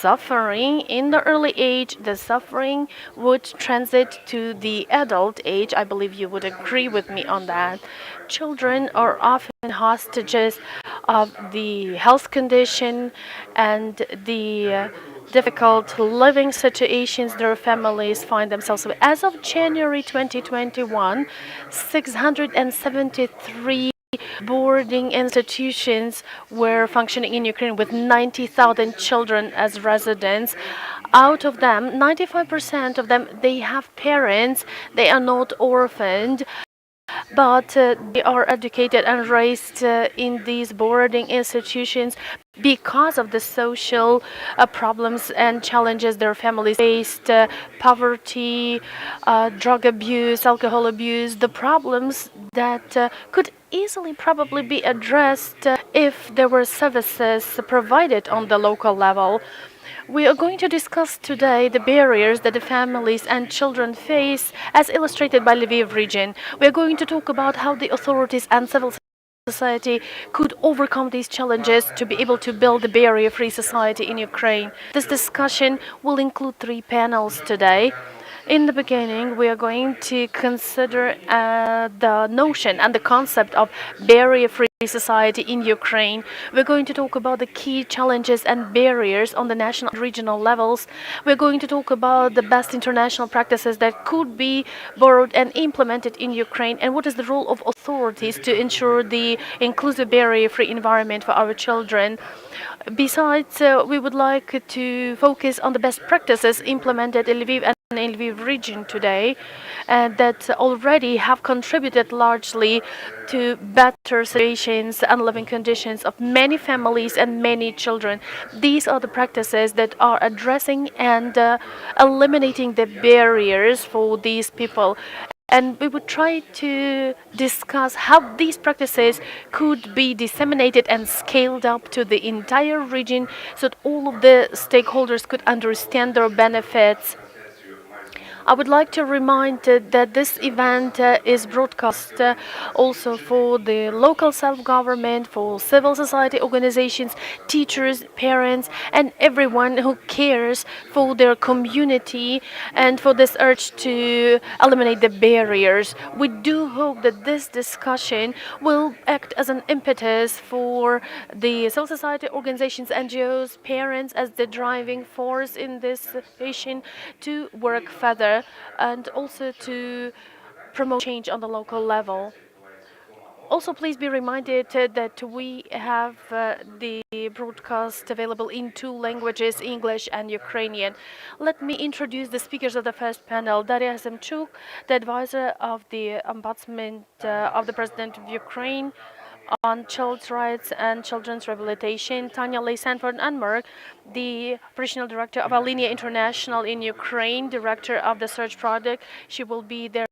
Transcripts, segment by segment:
suffering in the early age, the suffering would transit to the adult age. I believe you would agree with me on that. Children are often hostages of the health condition and the difficult living situations their families find themselves in. As of January 2021, 673 boarding institutions were functioning in Ukraine with 90,000 children as residents. Out of them, 95% of them, they have parents, they are not orphaned, but they are educated and raised in these boarding institutions because of the social problems and challenges their families faced, poverty, drug abuse, alcohol abuse, the problems that could easily probably be addressed if there were services provided on the local level. We are going to discuss today the barriers that the families and children face as illustrated by Lviv region. We are going to talk about how the authorities and civil society could overcome these challenges to be able to build a barrier-free society in Ukraine. This discussion will include 3 panels today. In the beginning, we are going to consider the notion and the concept of barrier-free society in Ukraine. We're going to talk about the key challenges and barriers on the national and regional levels. We're going to talk about the best international practices that could be borrowed and implemented in Ukraine, and what is the role of authorities to ensure the inclusive barrier-free environment for our children. Besides, we would like to focus on the best practices implemented in Lviv and in Lviv region today that already have contributed largely to better situations and living conditions of many families and many children. These are the practices that are addressing and eliminating the barriers for these people. And we would try to discuss how these practices could be disseminated and scaled up to the entire region so that all of the stakeholders could understand their benefits. I would like to remind that this event is broadcast also for the local self-government, for civil society organizations, teachers, parents, and everyone who cares for their community and for this urge to eliminate the barriers. We do hope that this discussion will act as an impetus for the civil society organizations, NGOs, parents as the driving force in this situation to work further and also to promote change on the local level. Also, please be reminded that we have the broadcast available in 2 languages, English and Ukrainian. Let me introduce the speakers of the first panel. Daria Herasymchuk, the advisor of the Ombudsman of the President of Ukraine on children's rights and children's rehabilitation. Tawnia, Leigh, Sanford, and Ammar, the operational director of Alinea International in Ukraine, director of the search project. She will be their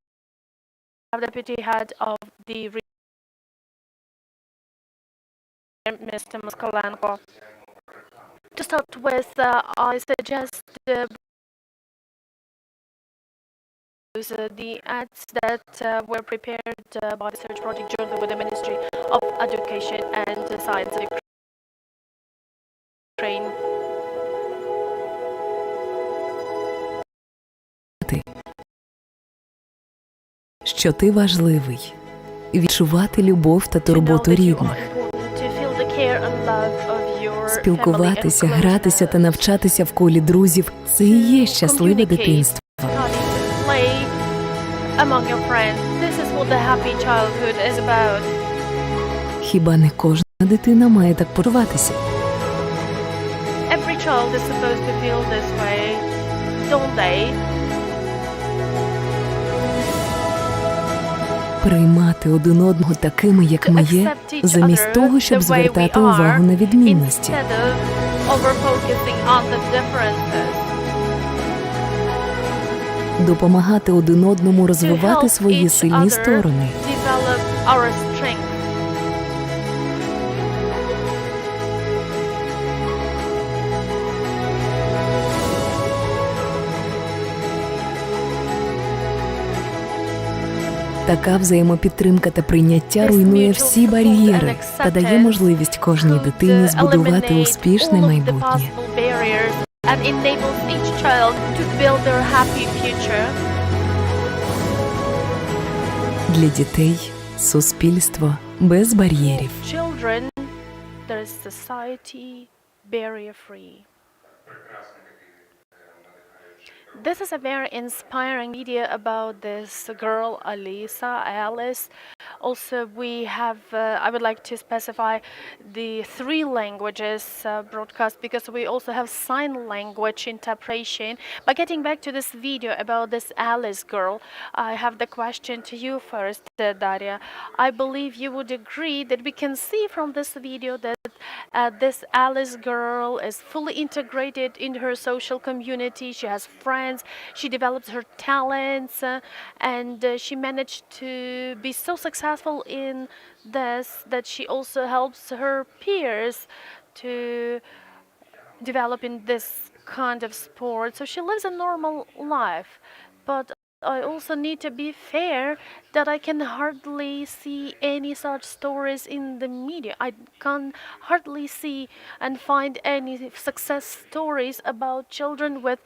deputy head of the Mr. Moskolenko. To start with, I suggest the ads that were prepared by the search project jointly with the Ministry of Education and Science of Ukraine. Що ти важливий. Відчувати любов та турботу рідних. Спілкуватися, гратися та навчатися в колі друзів – це і є щасливе дитинство. Хіба не кожна дитина має так почуватися? Приймати один одного такими, як ми є, замість того, щоб звертати увагу на відмінності. Допомагати один одному розвивати свої сильні сторони. Така взаємопідтримка та прийняття руйнує всі бар'єри та дає можливість кожній дитині збудувати успішне майбутнє. and enables each child to build their happy future. Для дітей суспільство без бар'єрів. Children, there is society barrier-free. This is a very inspiring video about this girl, Alice. Also, we have, I would like to specify the 3 languages broadcast, because we also have sign language interpretation. But getting back to this video about this Alice girl, I have the question to you first, Daria. I believe you would agree that we can see from this video that this Alice girl is fully integrated in her social community. She has friends, she develops her talents, and she managed to be so successful in this that she also helps her peers to develop in this kind of sport. So she lives a normal life. But I also need to be fair that I can hardly see any such stories in the media. I can hardly see and find any success stories about children with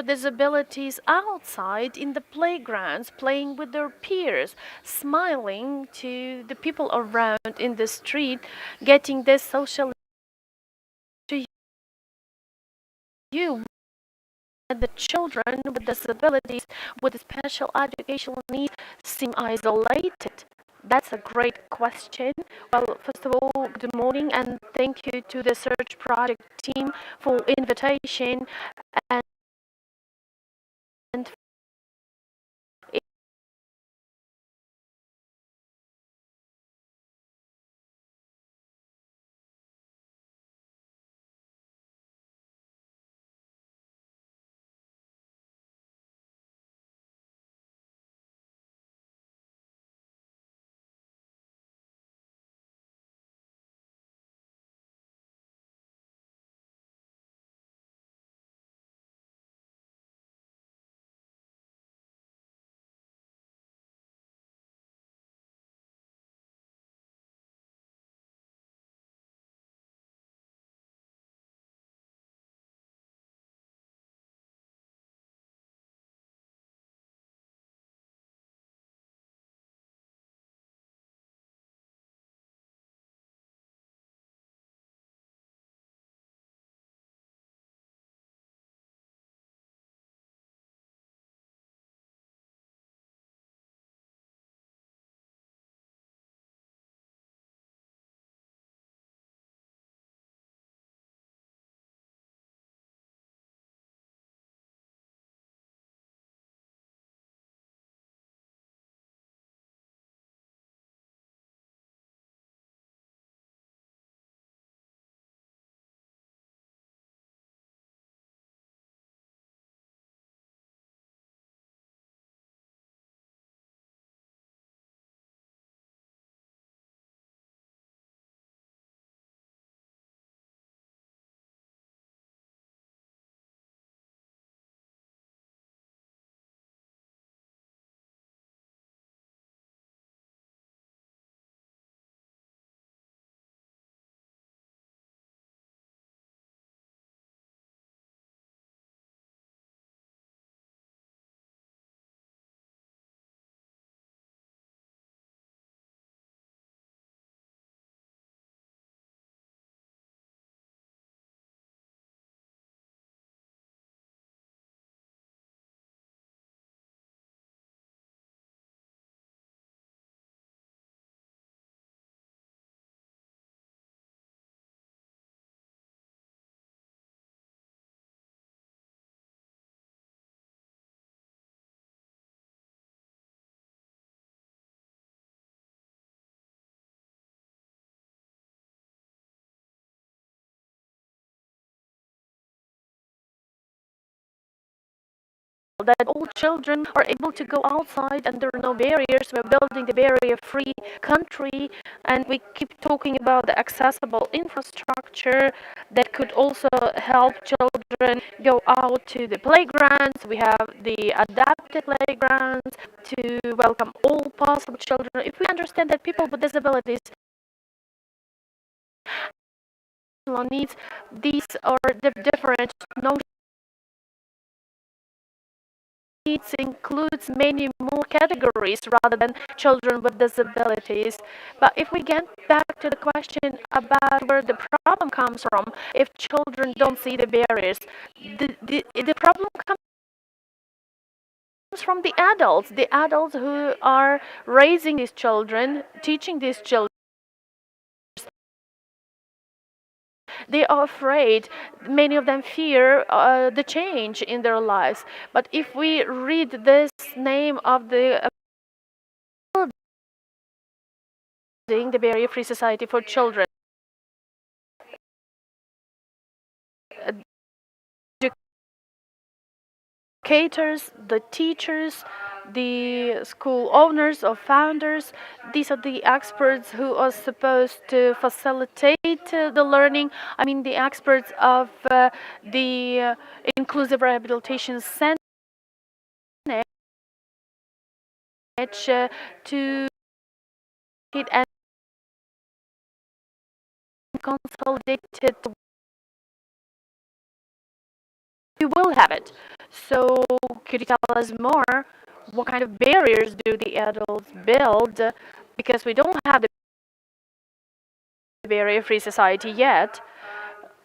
disabilities outside in the playgrounds, playing with their peers, smiling to the people around in the street, getting this social to you. The children with disabilities, with special educational needs, seem isolated. That's a great question. Well, first of all, good morning, and thank you to the search project team for invitation and that all children are able to go outside and there are no barriers. We're building the barrier-free country, and we keep talking about the accessible infrastructure that could also help children go out to the playgrounds. We have the adapted playgrounds to welcome all possible children. If we understand that people with disabilities educational needs, these are the different notions. Needs includes many more categories rather than children with disabilities. But if we get back to the question about where the problem comes from, if children don't see the barriers, the problem comes from the adults who are raising these children, teaching these children. They are afraid. Many of them fear the change in their lives. But if we read this name of the building, the Barrier-Free Society for Children, educators, the teachers, the school owners or founders, these are the experts who are supposed to facilitate the learning. I mean, the experts of the Inclusive Rehabilitation Center to it and consolidated. We will have it. So, could you tell us more? What kind of barriers do the adults build? Because we don't have the barrier-free society yet.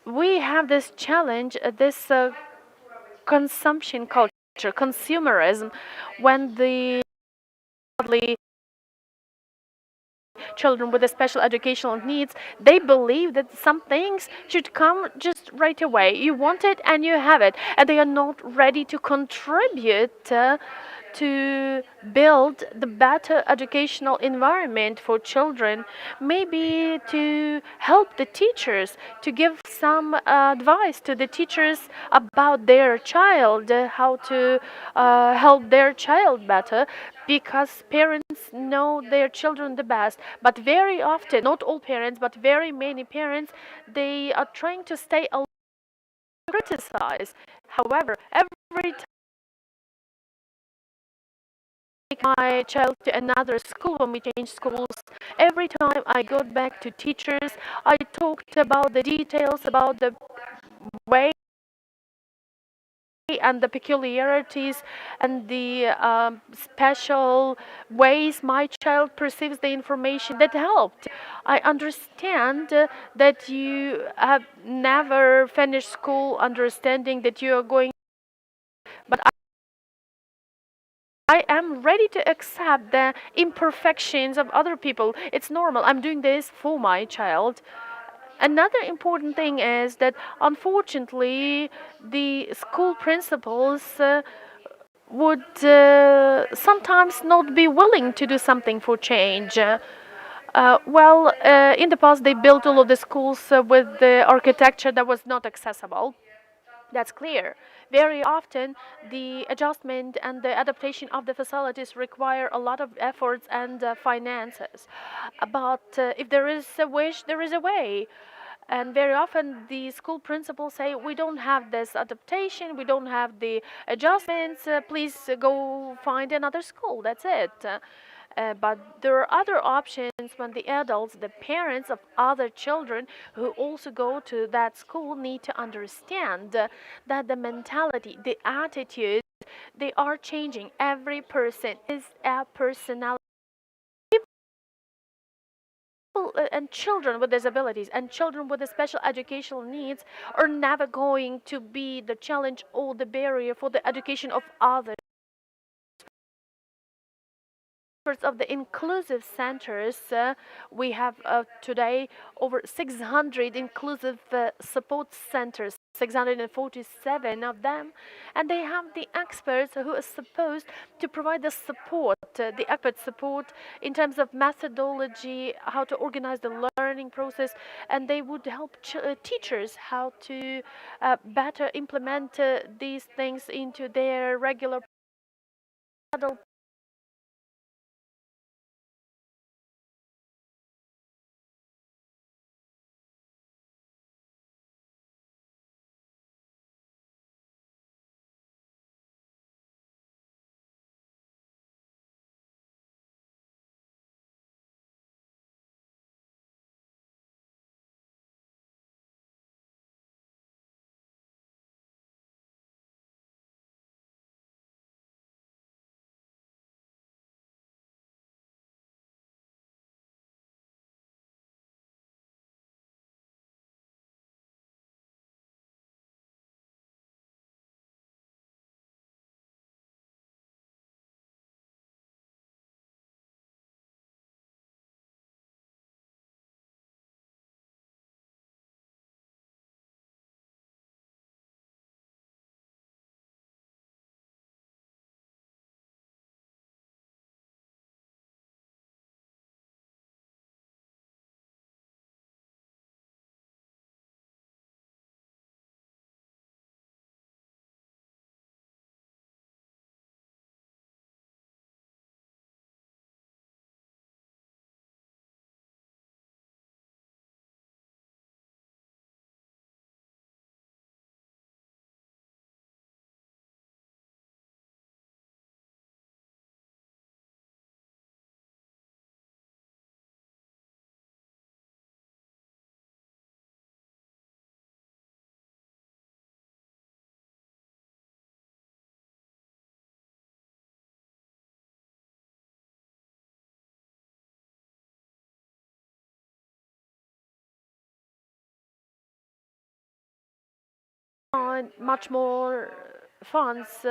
We have this challenge, this consumption culture, consumerism, when the children with the special educational needs, they believe that some things should come just right away. You want it and you have it, and they are not ready to contribute to build the better educational environment for children, maybe to help the teachers, to give some advice to the teachers about their child, how to help their child better, because parents know their children the best. But very often, not all parents, but very many parents, they are trying to stay alive, criticize. However, every time I take my child to another school, when we change schools, every time I go back to teachers, I talked about the details, about the way and the peculiarities and the special ways my child perceives the information that helped. I understand that you have never finished school understanding that you are going, but I am ready to accept the imperfections of other people. It's normal. I'm doing this for my child. Another important thing is that unfortunately the school principals would sometimes not be willing to do something for change. In the past they built all of the schools with the architecture that was not accessible. That's clear. Very often, the adjustment and the adaptation of the facilities require a lot of efforts and finances. But if there is a wish, there is a way. And very often, the school principals say, we don't have this adaptation, we don't have the adjustments, please go find another school. That's it. But there are other options when the adults, the parents of other children who also go to that school, need to understand that the mentality, the attitude, they are changing. Every person is a personality. And children with disabilities and children with the special educational needs are never going to be the challenge or the barrier for the education of others. Of the inclusive centers, we have today over 600 inclusive support centers, 647 of them, and they have the experts who are supposed to provide the support, the expert support in terms of methodology, how to organize the learning process, and they would help teachers how to better implement these things into their regular adult much more funds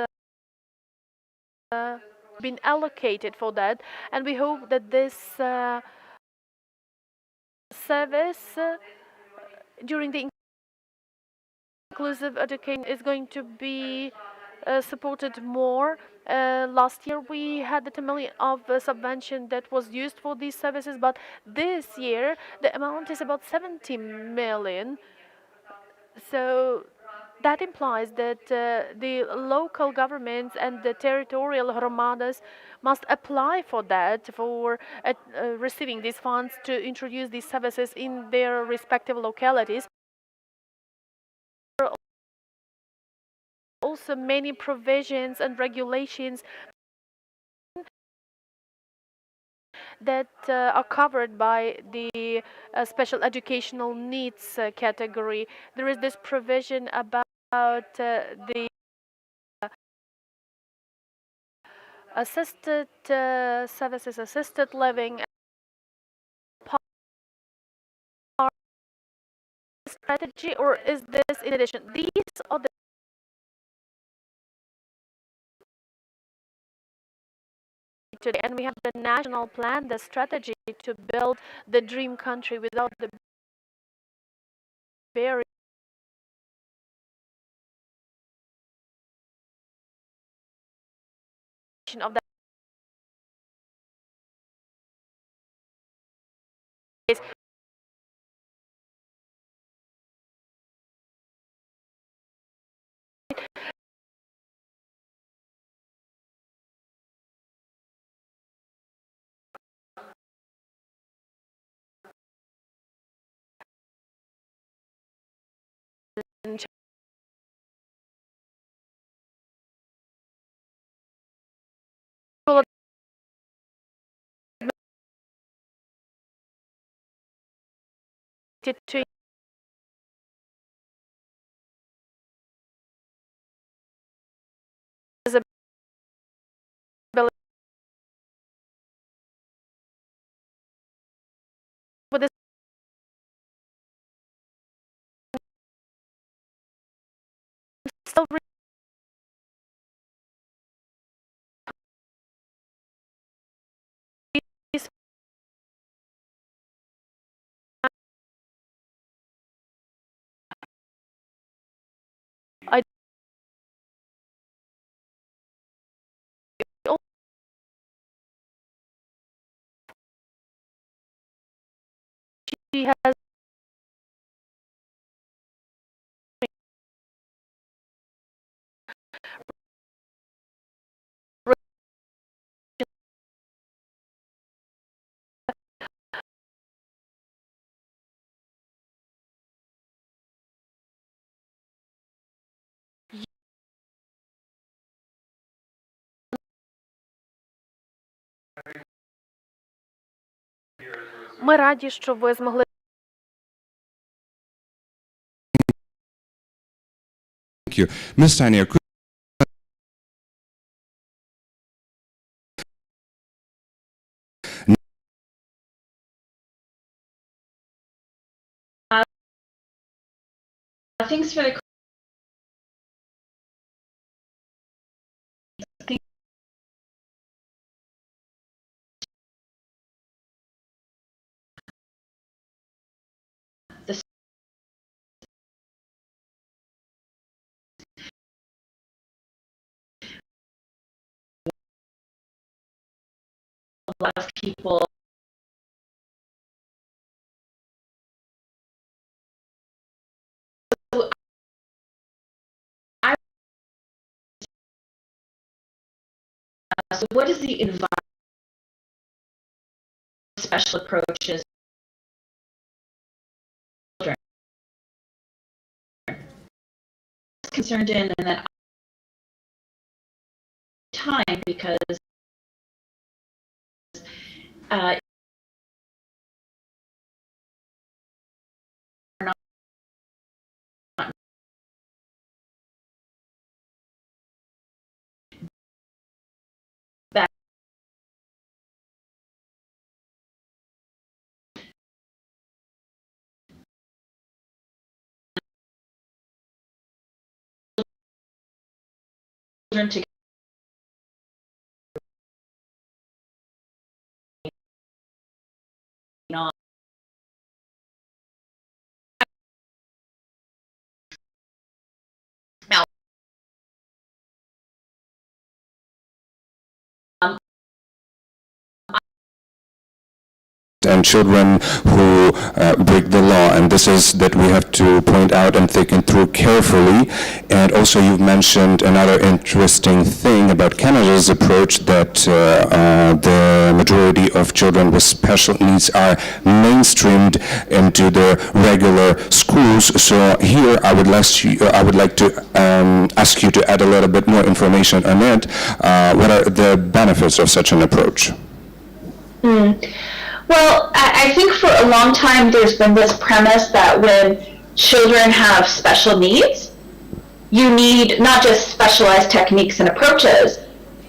been allocated for that, and we hope that this service during the inclusive education is going to be supported more. Last year we had the 10 million of subvention that was used for these services, but this year the amount is about 70 million. So that implies that the local governments and the territorial hromadas must apply for that, for receiving these funds to introduce these services in their respective localities. There are also many provisions and regulations that are covered by the special educational needs category. There is this provision about the assisted services, assisted living, part strategy, or is this in addition? These are the today, and we have the national plan, the strategy to build the dream country without the barrier of that. To with this still I she has ми раді, що ви змогли. Thank you. Miss Tawnia, Thanks for the a lot of people so what is the environment special approaches concerned in and that time because uh, back to on. And children who break the law, and this is that we have to point out and think it through carefully. And also you've mentioned another interesting thing about Canada's approach, that the majority of children with special needs are mainstreamed into the regular schools. So here I would like to ask you to add a little bit more information on it. What are the benefits of such an approach? Well, I think for a long time there's been this premise that when children have special needs, you need not just specialized techniques and approaches,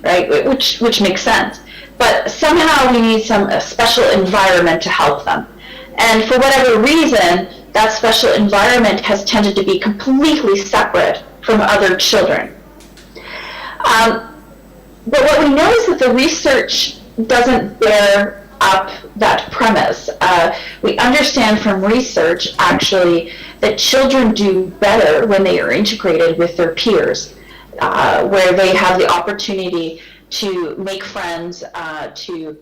right, which makes sense, but somehow we need some special environment to help them. And for whatever reason, that special environment has tended to be completely separate from other children. But what we know is that the research doesn't bear up that premise. We understand from research, actually, that children do better when they are integrated with their peers, where they have the opportunity to make friends, to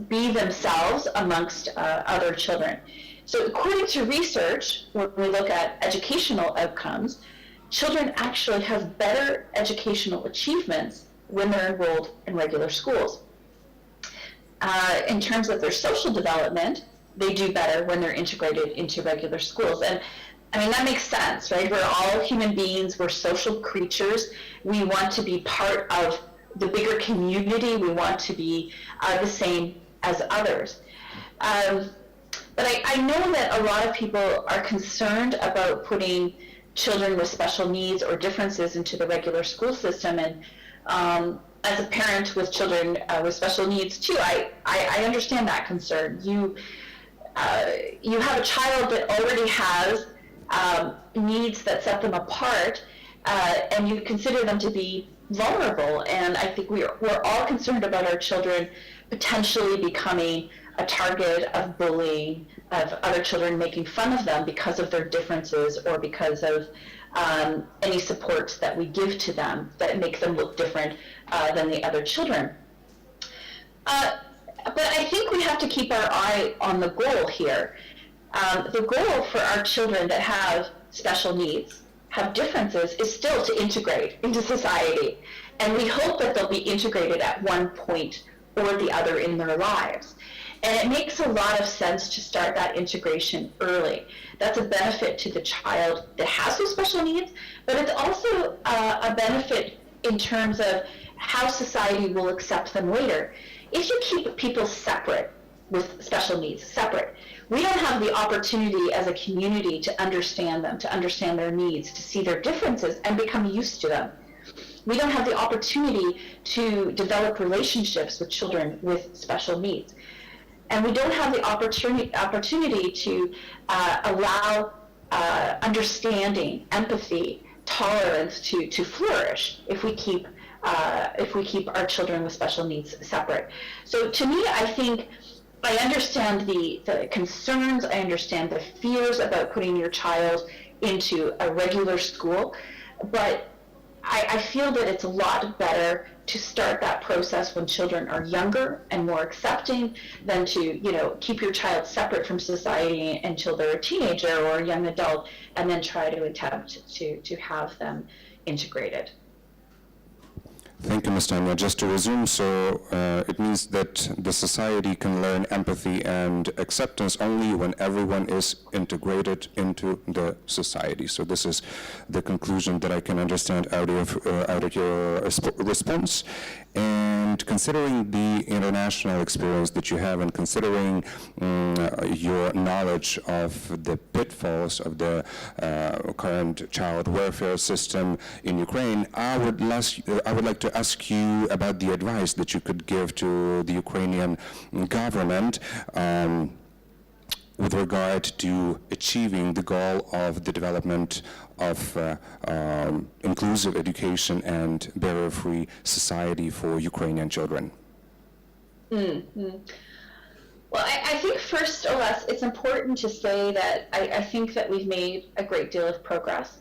be themselves amongst other children. So according to research, when we look at educational outcomes, children actually have better educational achievements when they're enrolled in regular schools. In terms of their social development, they do better when they're integrated into regular schools. And I mean, that makes sense, right? We're all human beings, we're social creatures. We want to be part of the bigger community. We want to be the same as others. But I know that a lot of people are concerned about putting children with special needs or differences into the regular school system. And as a parent with children with special needs too, I understand that concern. You have a child that already has needs that set them apart, and you consider them to be vulnerable. And I think we're all concerned about our children potentially becoming a target of bullying, of other children making fun of them because of their differences or because of any supports that we give to them that make them look different than the other children. But I think we have to keep our eye on the goal here. The goal for our children that have special needs, have differences, is still to integrate into society. And we hope that they'll be integrated at one point or the other in their lives. And it makes a lot of sense to start that integration early. That's a benefit to the child that has those special needs, but it's also a benefit in terms of how society will accept them later. If you keep people separate with special needs, separate, we don't have the opportunity as a community to understand them, to understand their needs, to see their differences and become used to them. We don't have the opportunity to develop relationships with children with special needs. And we don't have the opportunity to allow understanding, empathy, tolerance to flourish if we keep our children with special needs separate. So to me, I think I understand the concerns, I understand the fears about putting your child into a regular school, but I feel that it's a lot better to start that process when children are younger and more accepting than to, keep your child separate from society until they're a teenager or a young adult and then try to attempt to have them integrated. Thank you, Ms. Tawnia. Just to resume, so it means that the society can learn empathy and acceptance only when everyone is integrated into the society. So this is the conclusion that I can understand out of your response. And considering the international experience that you have and considering your knowledge of the pitfalls of the current child welfare system in Ukraine, I would like to ask you about the advice that you could give to the Ukrainian government with regard to achieving the goal of the development of inclusive education and barrier-free society for Ukrainian children? Well, I think first, Oblast, it's important to say that I think that we've made a great deal of progress.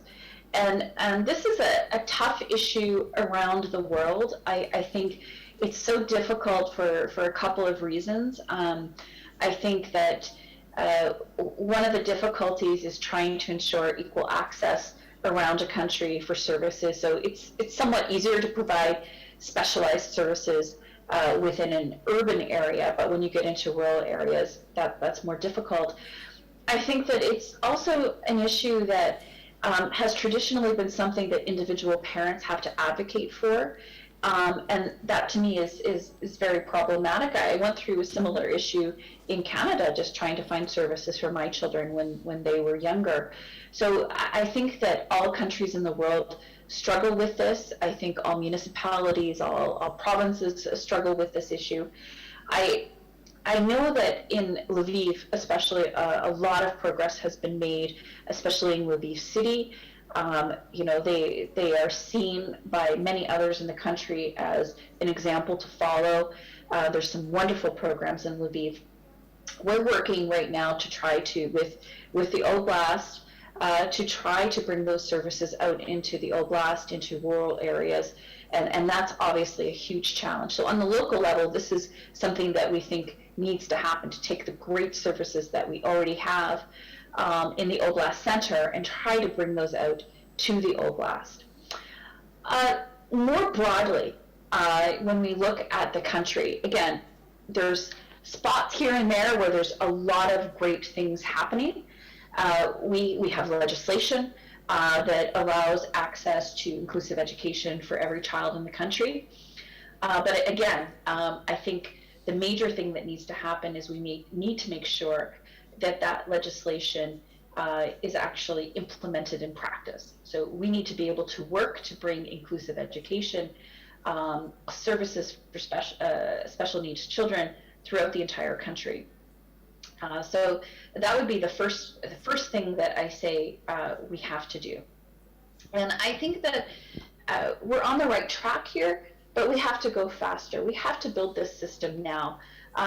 And this is a tough issue around the world. I think it's so difficult for a couple of reasons. I think that one of the difficulties is trying to ensure equal access around a country for services. So it's somewhat easier to provide specialized services within an urban area, but when you get into rural areas, that's more difficult. I think that it's also an issue that has traditionally been something that individual parents have to advocate for, and that to me is very problematic. I went through a similar issue in Canada, just trying to find services for my children when they were younger. So I think that all countries in the world struggle with this. I think all municipalities, all provinces struggle with this issue. I know that in Lviv, especially, a lot of progress has been made, especially in Lviv city. They are seen by many others in the country as an example to follow. There's some wonderful programs in Lviv. We're working right now to try to, with the Oblast, to try to bring those services out into the Oblast, into rural areas, and that's obviously a huge challenge. So on the local level, this is something that we think needs to happen, to take the great services that we already have in the Oblast Center and try to bring those out to the Oblast. More broadly, when we look at the country, again, there's spots here and there where there's a lot of great things happening. We have legislation that allows access to inclusive education for every child in the country. But again, I think the major thing that needs to happen is we need to make sure that legislation is actually implemented in practice. So we need to be able to work to bring inclusive education services for special needs children throughout the entire country. So that would be the first thing that I say we have to do. And I think that we're on the right track here, but we have to go faster. We have to build this system now.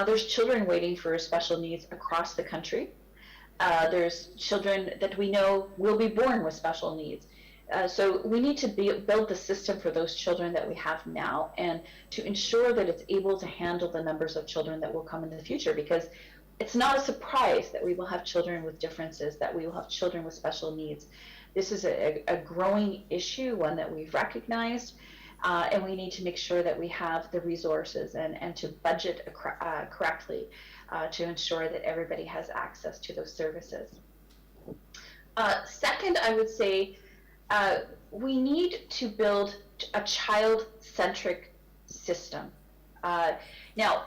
There's children waiting for special needs across the country. There's children that we know will be born with special needs. So we need to build the system for those children that we have now, and to ensure that it's able to handle the numbers of children that will come in the future, because it's not a surprise that we will have children with differences, that we will have children with special needs. This is a growing issue, one that we've recognized, and we need to make sure that we have the resources and to budget correctly to ensure that everybody has access to those services. Second, I would say we need to build a child-centric system. Now,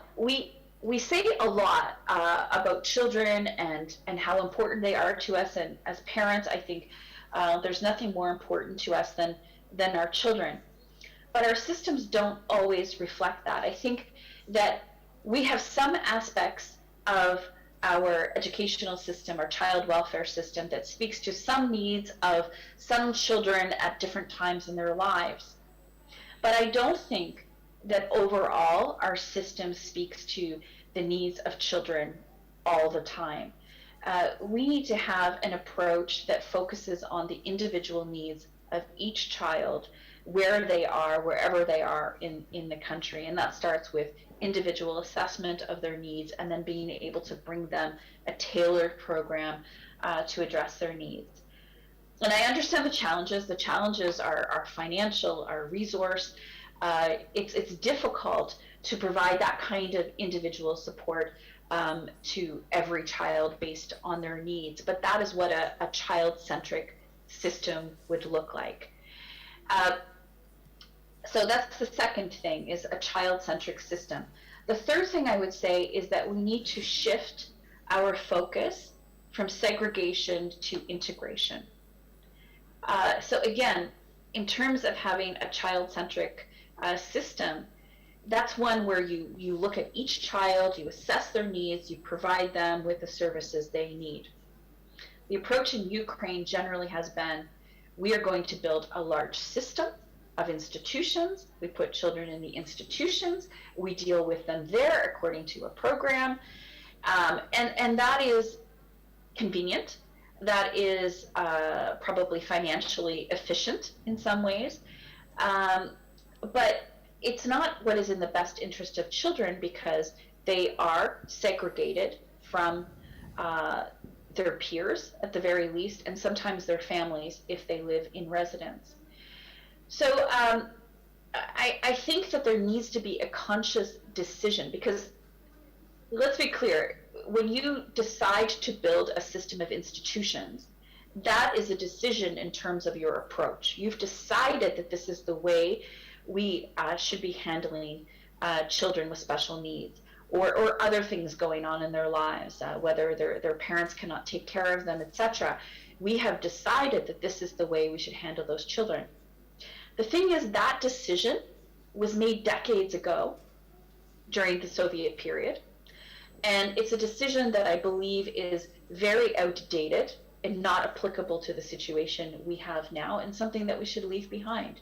we say a lot about children and how important they are to us, and as parents, I think there's nothing more important to us than our children. But our systems don't always reflect that. I think that we have some aspects of our educational system, our child welfare system, that speaks to some needs of some children at different times in their lives. But I don't think that overall our system speaks to the needs of children all the time. We need to have an approach that focuses on the individual needs of each child, where they are, wherever they are in the country. And that starts with individual assessment of their needs, and then being able to bring them a tailored program to address their needs. And I understand the challenges. The challenges are financial, are resource. It's difficult to provide that kind of individual support to every child based on their needs, but that is what a child-centric system would look like. So that's the second thing, is a child-centric system. The third thing I would say is that we need to shift our focus from segregation to integration. So again, in terms of having a child-centric system, that's one where you look at each child, you assess their needs, you provide them with the services they need. The approach in Ukraine generally has been, we are going to build a large system of institutions. We put children in the institutions. We deal with them there according to a program. And that is convenient. That is probably financially efficient in some ways. But it's not what is in the best interest of children because they are segregated from their peers at the very least, and sometimes their families if they live in residence. So I think that there needs to be a conscious decision because let's be clear, when you decide to build a system of institutions, that is a decision in terms of your approach. You've decided that this is the way we should be handling children with special needs or other things going on in their lives, whether their parents cannot take care of them, etc. We have decided that this is the way we should handle those children. The thing is that decision was made decades ago during the Soviet period. And it's a decision that I believe is very outdated and not applicable to the situation we have now and something that we should leave behind.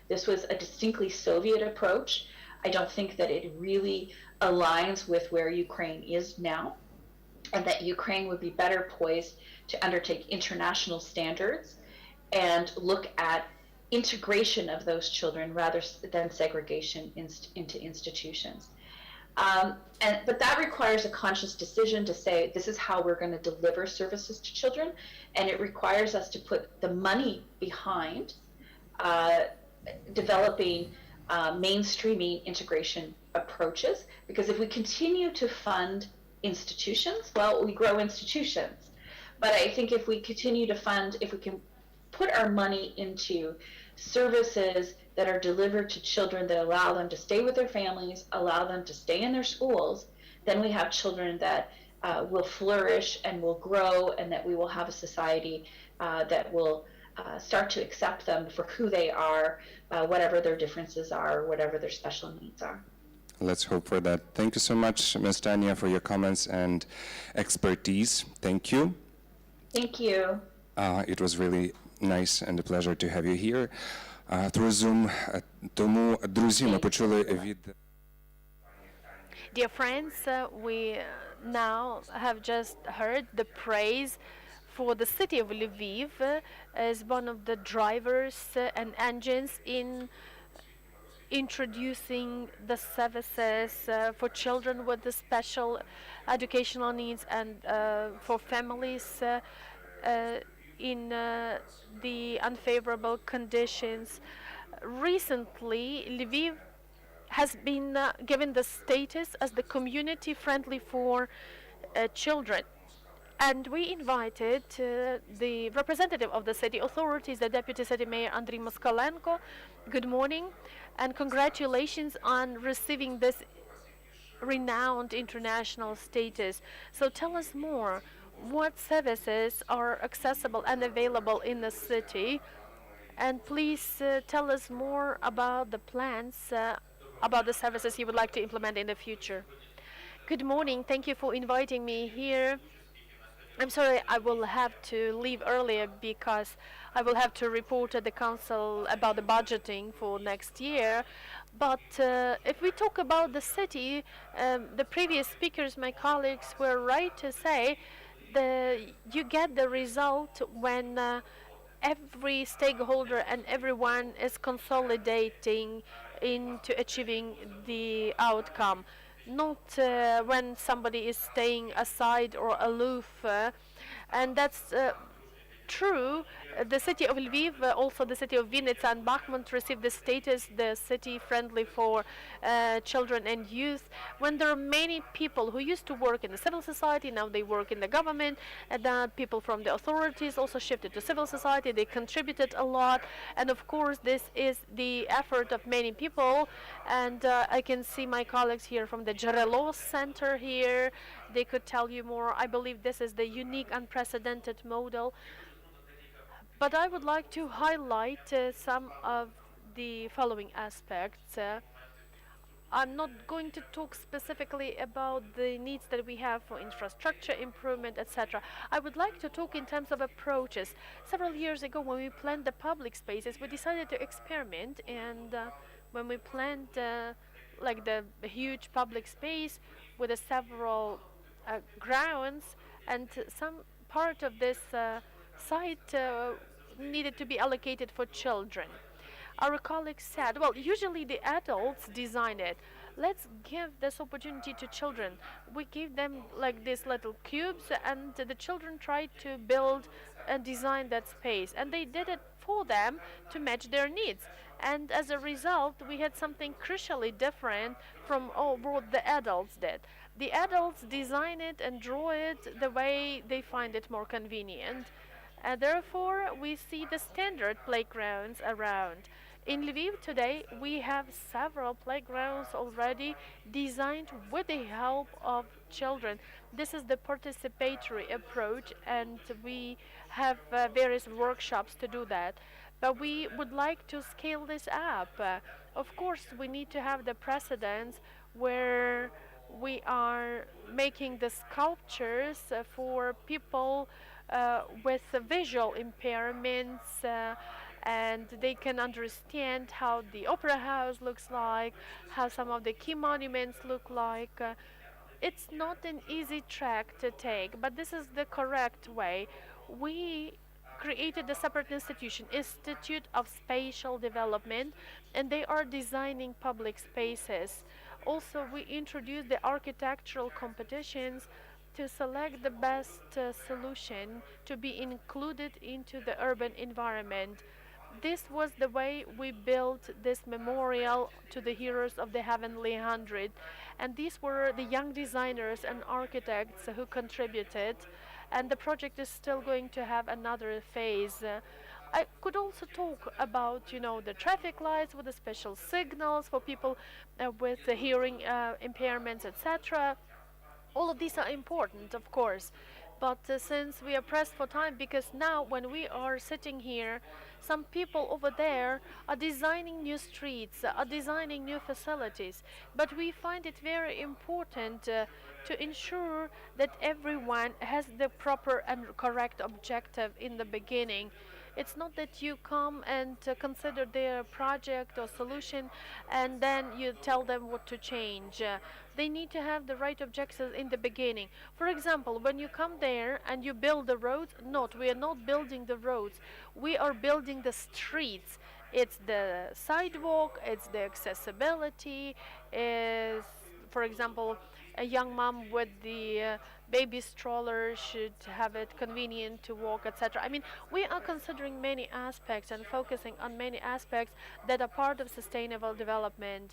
This was a distinctly Soviet approach. I don't think that it really aligns with where Ukraine is now and that Ukraine would be better poised to undertake international standards and look at integration of those children rather than segregation into institutions. But that requires a conscious decision to say this is how we're going to deliver services to children, and it requires us to put the money behind developing mainstreaming integration approaches, because if we continue to fund institutions, well, we grow institutions. But I think if we continue to fund, if we can put our money into services that are delivered to children that allow them to stay with their families, allow them to stay in their schools, then we have children that will flourish and will grow, and that we will have a society that will start to accept them for who they are, whatever their differences are, whatever their special needs are. Let's hope for that. Thank you so much, Ms. Tawnia, for your comments and expertise. Thank you. Thank you. It was really nice and a pleasure to have you here through Zoom. Тому, друзі, ми почули від... Dear friends, we now have just heard the praise for the city of Lviv as one of the drivers and engines in introducing the services for children with the special educational needs and for families in the unfavorable conditions. Recently, Lviv has been given the status as the community friendly for children. And we invited the representative of the city authorities, the deputy city mayor Andriy Moskalenko. Good morning and congratulations on receiving this renowned international status. So tell us more. What services are accessible and available in the city? And please tell us more about the plans, about the services you would like to implement in the future. Good morning. Thank you for inviting me here. I'm sorry, I will have to leave earlier because I will have to report at the council about the budgeting for next year. But if we talk about the city, the previous speakers, my colleagues, were right to say you get the result when every stakeholder and everyone is consolidating into achieving the outcome. Not when somebody is staying aside or aloof, and that's true. The city of Lviv, also the city of Vinnytsia and Bakhmut received the status, the city friendly for children and youth. When there are many people who used to work in the civil society, now they work in the government, and people from the authorities also shifted to civil society. They contributed a lot, and of course this is the effort of many people. And I can see my colleagues here from the Dzherelo center here. They could tell you more. I believe this is the unique, unprecedented model. But I would like to highlight some of the following aspects. I'm not going to talk specifically about the needs that we have for infrastructure improvement, etc. I would like to talk in terms of approaches. Several years ago, when we planned the public spaces, we decided to experiment, and when we planned like the huge public space with the several grounds, and some part of this site needed to be allocated for children. Our colleagues said, well, usually the adults design it. Let's give this opportunity to children. We give them like these little cubes, and the children tried to build and design that space. And they did it for them to match their needs. And as a result, we had something crucially different from what the adults did. The adults design it and draw it the way they find it more convenient. And therefore, we see the standard playgrounds around. In Lviv today, we have several playgrounds already designed with the help of children. This is the participatory approach, and we have various workshops to do that. But we would like to scale this up. Of course, we need to have the precedents where we are making the sculptures for people with visual impairments, and they can understand how the opera house looks like, how some of the key monuments look like. It's not an easy track to take, but this is the correct way. We created a separate institution, Institute of Spatial Development, and they are designing public spaces. Also, we introduced the architectural competitions to select the best solution to be included into the urban environment. This was the way we built this memorial to the heroes of the Heavenly Hundred, and these were the young designers and architects who contributed, and the project is still going to have another phase. I could also talk about, the traffic lights with the special signals for people with the hearing impairments, etc. All of these are important, of course, but since we are pressed for time, because now when we are sitting here, some people over there are designing new streets, are designing new facilities, but we find it very important to ensure that everyone has the proper and correct objective in the beginning. It's not that you come and consider their project or solution and then you tell them what to change. They need to have the right objectives in the beginning. For example, when you come there and you build the roads, we are not building the roads. We are building the streets. It's the sidewalk, it's the accessibility, is, for example, a young mom with the baby stroller should have it convenient to walk, etc. I mean, we are considering many aspects and focusing on many aspects that are part of sustainable development.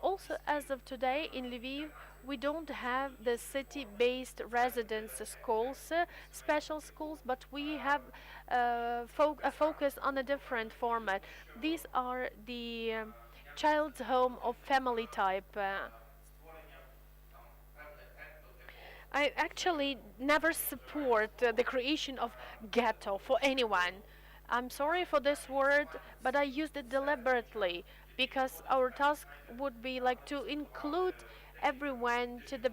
Also, as of today in Lviv, we don't have the city-based residence schools, special schools, but we have a focus on a different format. These are the child's home of family type. I actually never support the creation of ghetto for anyone. I'm sorry for this word, but I used it deliberately because our task would be like to include everyone to the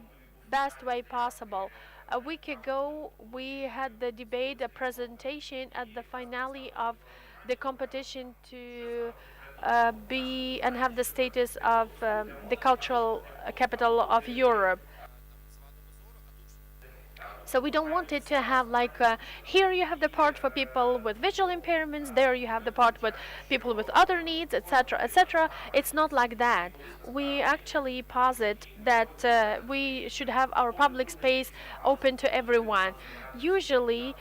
best way possible. A week ago, we had the debate, a presentation at the finale of the competition to be and have the status of the cultural capital of Europe. So we don't want it to have like here you have the part for people with visual impairments, there you have the part with people with other needs, etc., etc. It's not like that. We actually posit that we should have our public space open to everyone. Usually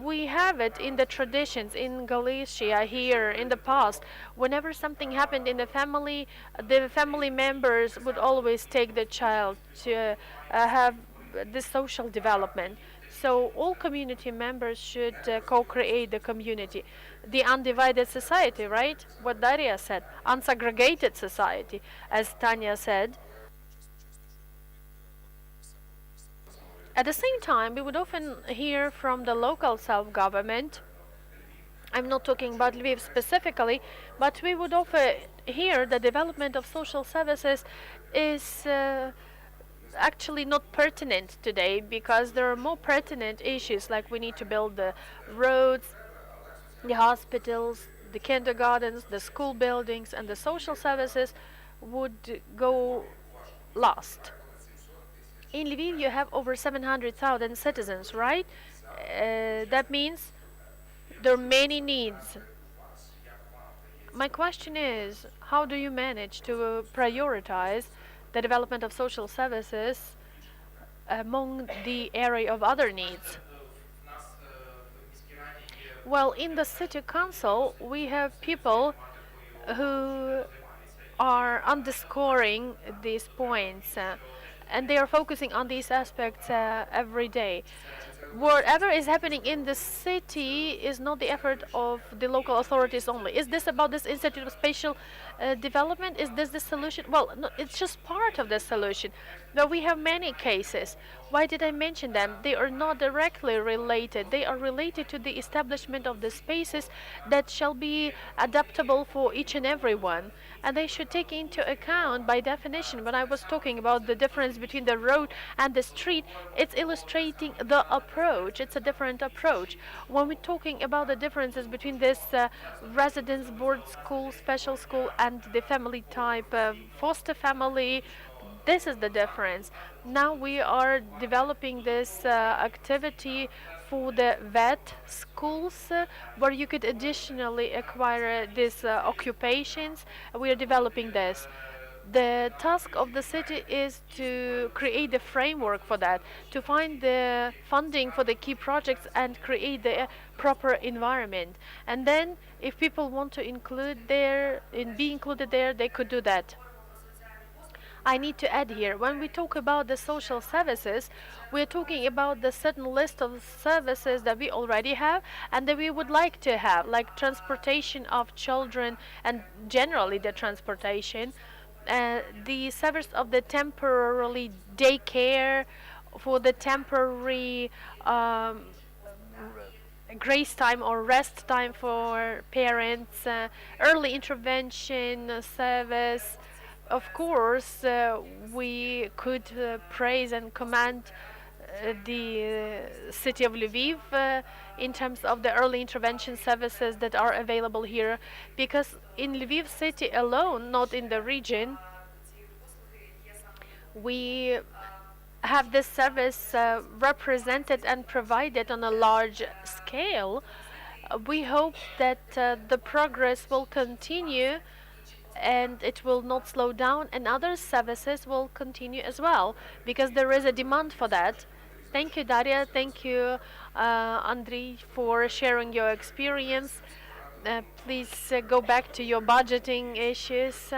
we have it in the traditions in Galicia here in the past. Whenever something happened in the family members would always take the child to have the social development. So all community members should co-create the community. The undivided society, right? What Daria said. Unsegregated society, as Tawnia said. At the same time, we would often hear from the local self-government I'm not talking about Lviv specifically, but we would offer here the development of social services is actually not pertinent today, because there are more pertinent issues, like we need to build the roads, the hospitals, the kindergartens, the school buildings, and the social services would go last. In Lviv, you have over 700,000 citizens, right? That means there are many needs. My question is, how do you manage to prioritize the development of social services among the area of other needs? Well, in the city council, we have people who are underscoring these points, and they are focusing on these aspects every day. Whatever is happening in the city is not the effort of the local authorities only. Is this about this Institute of Spatial Development? Is this the solution? Well, no, it's just part of the solution. But we have many cases. Why did I mention them? They are not directly related. They are related to the establishment of the spaces that shall be adaptable for each and every one. And they should take into account, by definition, when I was talking about the difference between the road and the street, it's illustrating the approach. It's a different approach. When we're talking about the differences between this residence board school, special school, and the family type foster family, this is the difference. Now we are developing this activity for the vet schools, where you could additionally acquire these occupations. We are developing this. The task of the city is to create the framework for that, to find the funding for the key projects and create the proper environment. And then if people want to be included there, they could do that. I need to add here, when we talk about the social services, we're talking about the certain list of services that we already have and that we would like to have, like transportation of children and generally the transportation, the service of the temporarily daycare, for the temporary grace time or rest time for parents, early intervention service. Of course, we could praise and commend the city of Lviv in terms of the early intervention services that are available here, because in Lviv city alone, not in the region, we have this service represented and provided on a large scale. We hope that the progress will continue and it will not slow down, and other services will continue as well, because there is a demand for that. Thank you, Daria. Thank you, Andriy, for sharing your experience. Please go back to your budgeting issues,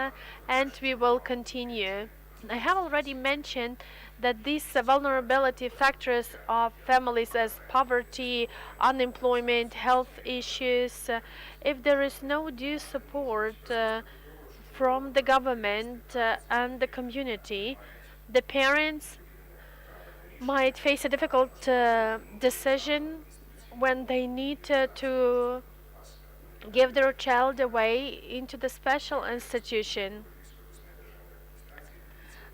and we will continue. I have already mentioned that these vulnerability factors of families as poverty, unemployment, health issues, if there is no due support from the government and the community, the parents might face a difficult decision when they need to give their child away into the special institution.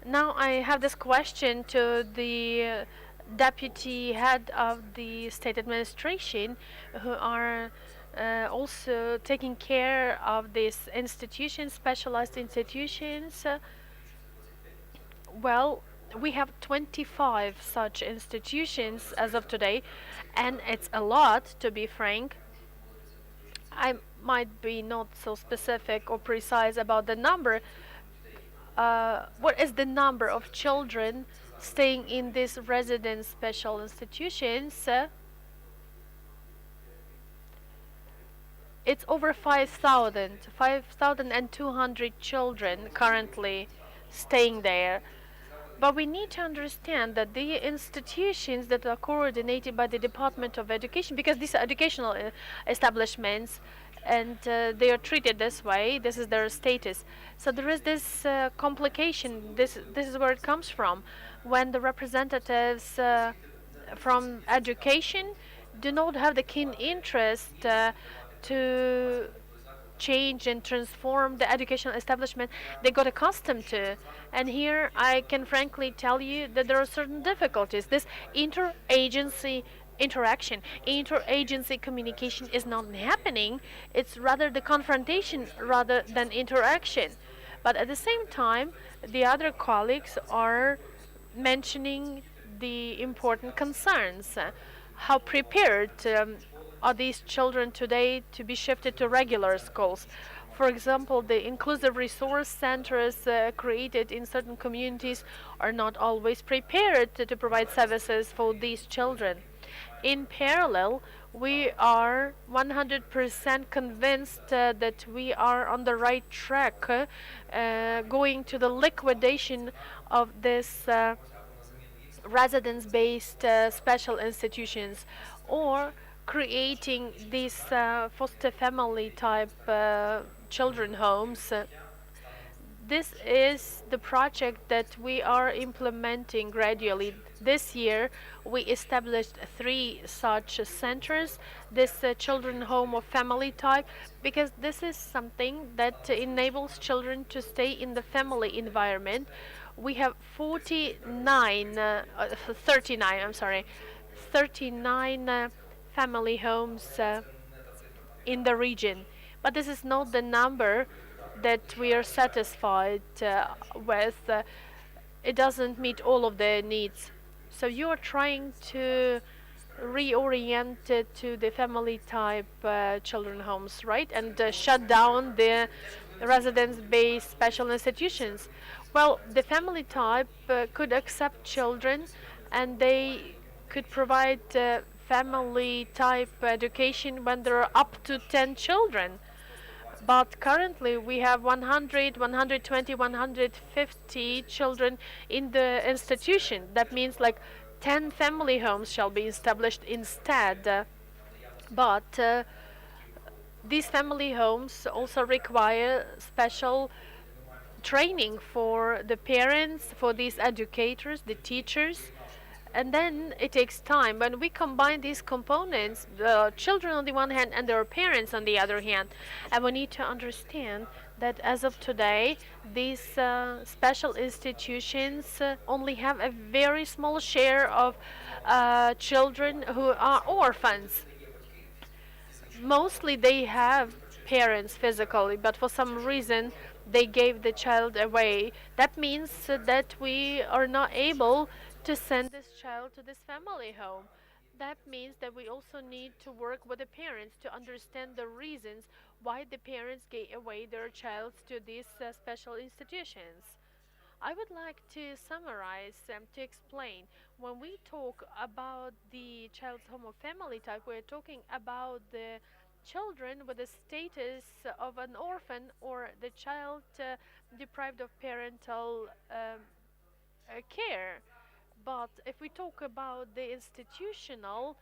Now I have this question to the deputy head of the state administration, who are also taking care of these institutions, specialized institutions. Well, we have 25 such institutions as of today, and it's a lot, to be frank. I might be not so specific or precise about the number. What is the number of children staying in these residence special institutions? It's over 5,200 children currently staying there. But we need to understand that the institutions that are coordinated by the Department of Education, because these are educational establishments, and they are treated this way, this is their status. So there is this complication, this is where it comes from, when the representatives from education do not have the keen interest to change and transform the educational establishment they got accustomed to. And here I can frankly tell you that there are certain difficulties. This interagency interaction, interagency communication is not happening. It's rather the confrontation rather than interaction. But at the same time, the other colleagues are mentioning the important concerns. How prepared are these children today to be shifted to regular schools? For example, the inclusive resource centers created in certain communities are not always prepared to provide services for these children. In parallel, we are 100% convinced that we are on the right track, going to the liquidation of this residence-based special institutions, or creating these foster family type children homes. This is the project that we are implementing gradually. This year, we established 3 such centers, this children home of family type, because this is something that enables children to stay in the family environment. We have 39, I'm sorry, 39 family homes in the region. But this is not the number that we are satisfied with. It doesn't meet all of the needs. So you are trying to reorient it to the family type children homes, right? And shut down the residence-based special institutions. Well, the family type could accept children, and they could provide family type education when there are up to 10 children. But currently we have 100, 120, 150 children in the institution. That means like 10 family homes shall be established instead. But these family homes also require special training for the parents, for these educators, the teachers, and then it takes time. When we combine these components, the children on the one hand and their parents on the other hand, and we need to understand that as of today, these special institutions only have a very small share of children who are orphans. Mostly they have parents physically, but for some reason they gave the child away. That means that we are not able to send this child to this family home. That means that we also need to work with the parents to understand the reasons why the parents gave away their child to these special institutions. I would like to summarize to explain. When we talk about the child's home or family type, we're talking about the children with the status of an orphan, or the child deprived of parental care. But if we talk about the institutional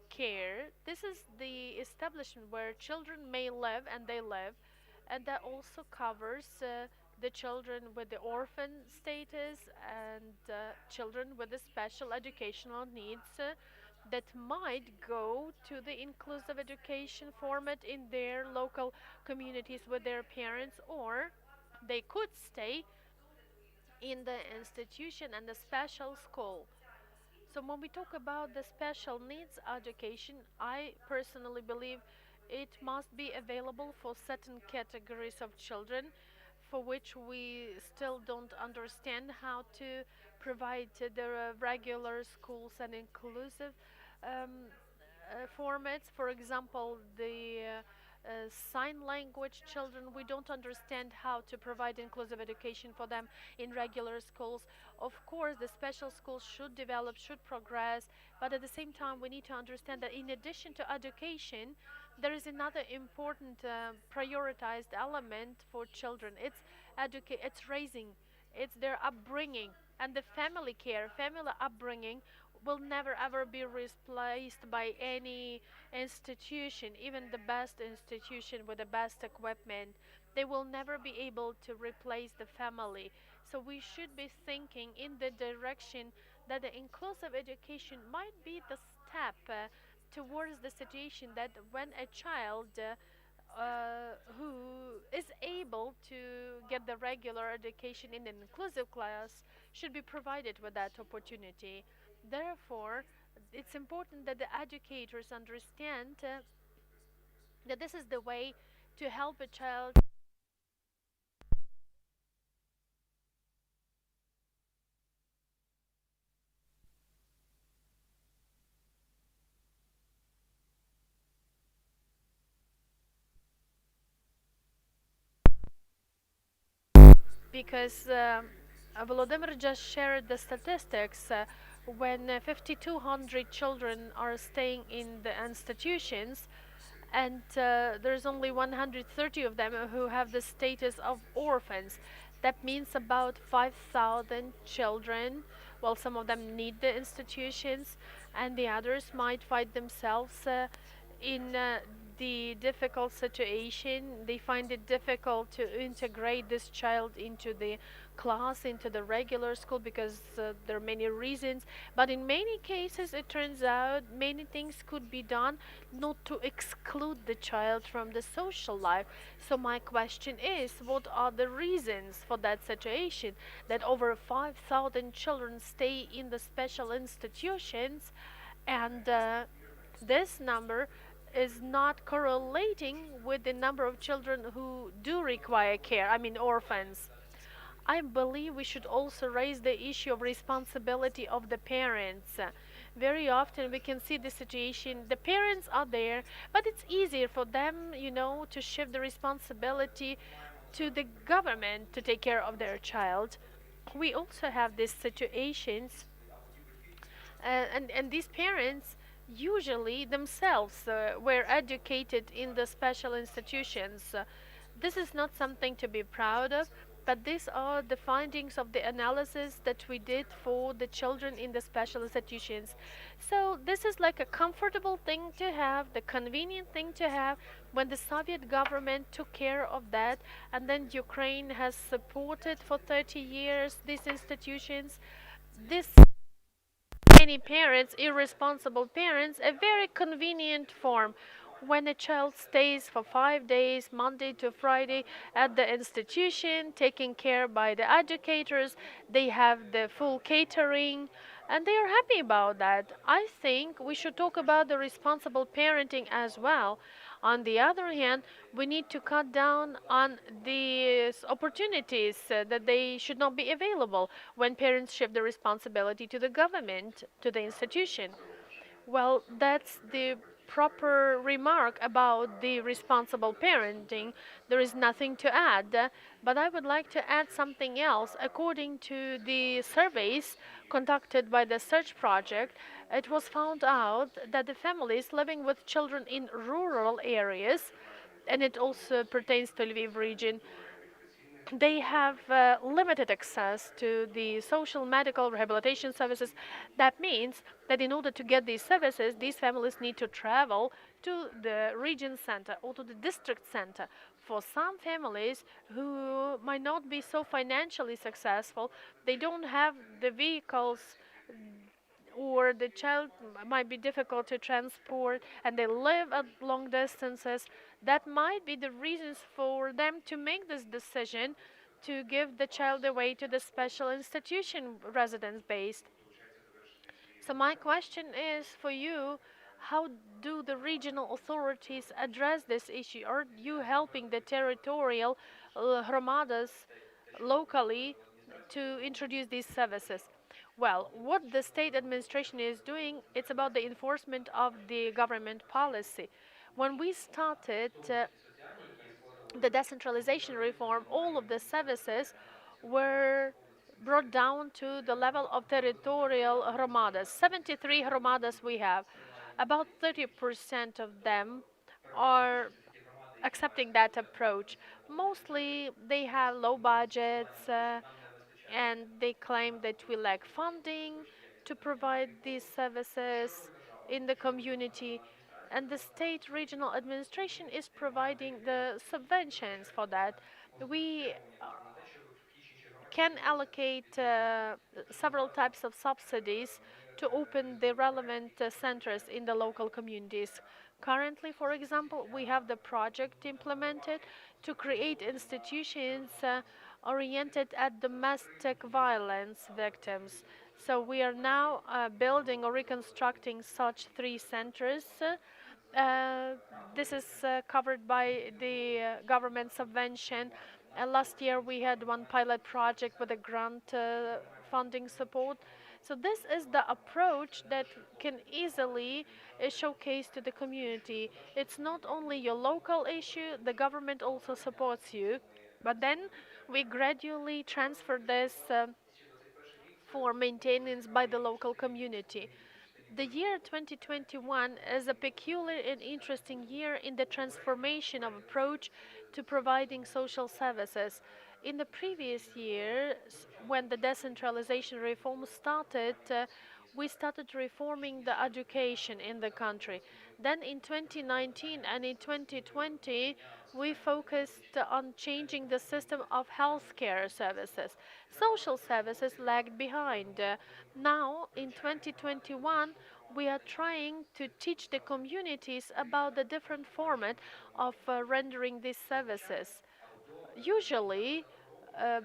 care, this is the establishment where children may live, and they live, and that also covers the children with the orphan status, and children with the special educational needs that might go to the inclusive education format in their local communities with their parents, or they could stay in the institution and the special school. So when we talk about the special needs education, I personally believe it must be available for certain categories of children for which we still don't understand how to provide the regular schools and inclusive um, formats. For example, the sign language children, we don't understand how to provide inclusive education for them in regular schools. Of course, the special schools should develop, should progress, but at the same time, we need to understand that in addition to education, there is another important prioritized element for children. It's raising, it's their upbringing, and the family care, family upbringing will never ever be replaced by any institution, even the best institution with the best equipment. They will never be able to replace the family. So we should be thinking in the direction that the inclusive education might be the step towards the situation that when a child who is able to get the regular education in an inclusive class should be provided with that opportunity. Therefore, it's important that the educators understand that this is the way to help a child. Because Volodymyr just shared the statistics. When 5,200 children are staying in the institutions, and there's only 130 of them who have the status of orphans. That means about 5,000 children. Well, some of them need the institutions, and the others might find themselves in the difficult situation. They find it difficult to integrate this child into the class, into the regular school, because there are many reasons. But in many cases, it turns out many things could be done not to exclude the child from the social life. So my question is, what are the reasons for that situation, that over 5,000 children stay in the special institutions, and this number is not correlating with the number of children who do require care, I mean orphans? I believe we should also raise the issue of responsibility of the parents. Very often we can see the situation, the parents are there, but it's easier for them, to shift the responsibility to the government to take care of their child. We also have these situations, and these parents usually themselves were educated in the special institutions. This is not something to be proud of, but these are the findings of the analysis that we did for the children in the special institutions. So this is like a comfortable thing to have, the convenient thing to have. When the Soviet government took care of that, and then Ukraine has supported for 30 years these institutions, this many parents, irresponsible parents, a very convenient form. When a child stays for 5 days, Monday to Friday, at the institution, taken care by the educators, they have the full catering, and they are happy about that. I think we should talk about the responsible parenting as well. On the other hand, we need to cut down on these opportunities that they should not be available when parents shift the responsibility to the government, to the institution. Well, that's the proper remark about the responsible parenting. There is nothing to add, but I would like to add something else. According to the surveys conducted by the Search Project, it was found out that the families living with children in rural areas, and it also pertains to Lviv region, they have limited access to the social medical rehabilitation services. That means that in order to get these services, these families need to travel to the region center or to the district center. For some families who might not be so financially successful, they don't have the vehicles, or the child might be difficult to transport, and they live at long distances. That might be the reasons for them to make this decision to give the child away to the special institution residence based. So my question is for you, how do the regional authorities address this issue? Are you helping the territorial hromadas locally to introduce these services? Well, what the state administration is doing, it's about the enforcement of the government policy. When we started the decentralization reform, all of the services were brought down to the level of territorial hromadas. 73 hromadas we have. About 30% of them are accepting that approach. Mostly they have low budgets, and they claim that we lack funding to provide these services in the community, and the state regional administration is providing the subventions for that. We can allocate several types of subsidies to open the relevant centers in the local communities. Currently, for example, we have the project implemented to create institutions oriented at domestic violence victims. So we are now building or reconstructing such 3 centers. This is covered by the government subvention. Last year we had one pilot project with a grant funding support. So this is the approach that can easily showcase to the community. It's not only your local issue, the government also supports you. But then we gradually transfer this for maintenance by the local community. The year 2021 is a peculiar and interesting year in the transformation of approach to providing social services. In the previous years, when the decentralization reform started, we started reforming the education in the country. Then in 2019 and in 2020, we focused on changing the system of healthcare services. Social services lagged behind. Now, in 2021, we are trying to teach the communities about the different format of rendering these services. Usually, uh,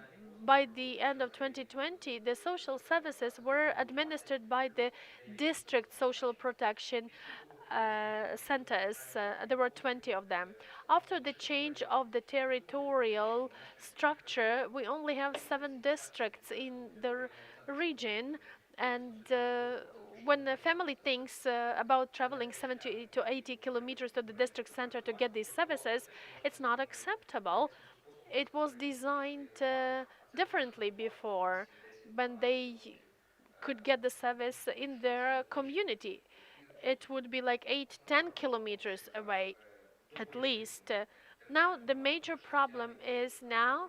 by the end of 2020, the social services were administered by the district social protection centers. There were 20 of them. After the change of the territorial structure, we only have 7 districts in the region, and when a family thinks about traveling 70 to 80 kilometers to the district center to get these services, it's not acceptable. It was designed differently before, when they could get the service in their community. It would be like 8, 10 kilometers away at least. Now, the major problem is now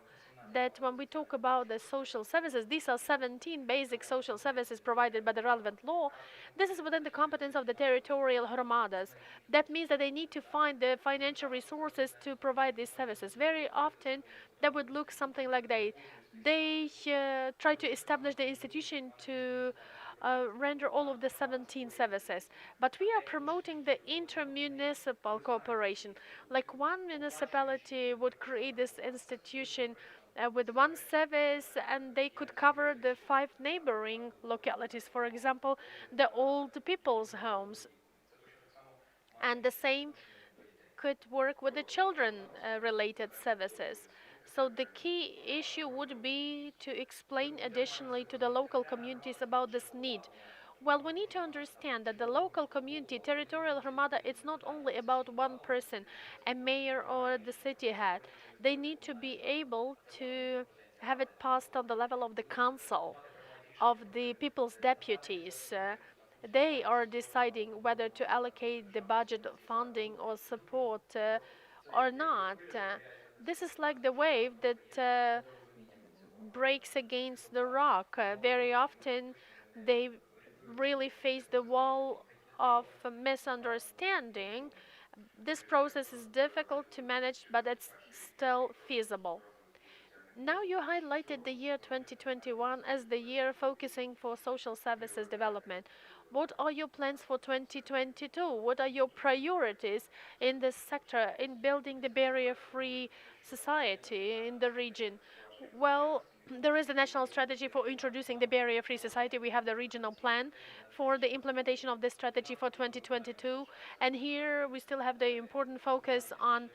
that when we talk about the social services, these are 17 basic social services provided by the relevant law. This is within the competence of the territorial hromadas. That means that they need to find the financial resources to provide these services. Very often, that would look something like that. They try to establish the institution to render all of the 17 services. But we are promoting the intermunicipal cooperation. Like one municipality would create this institution with one service, and they could cover the 5 neighboring localities, for example, the old people's homes. And the same could work with the children related services. So the key issue would be to explain additionally to the local communities about this need. Well, we need to understand that the local community, territorial hromada, it's not only about one person, a mayor or the city head. They need to be able to have it passed on the level of the council, of the people's deputies. They are deciding whether to allocate the budget funding or support or not. This is like the wave that breaks against the rock. Very often they really face the wall of misunderstanding. This process is difficult to manage, but it's still feasible. Now you highlighted the year 2021 as the year focusing for social services development. What are your plans for 2022? What are your priorities in this sector in building the barrier-free society in the region? Well, there is a national strategy for introducing the barrier-free society. We have the regional plan for the implementation of this strategy for 2022. And here we still have the important focus on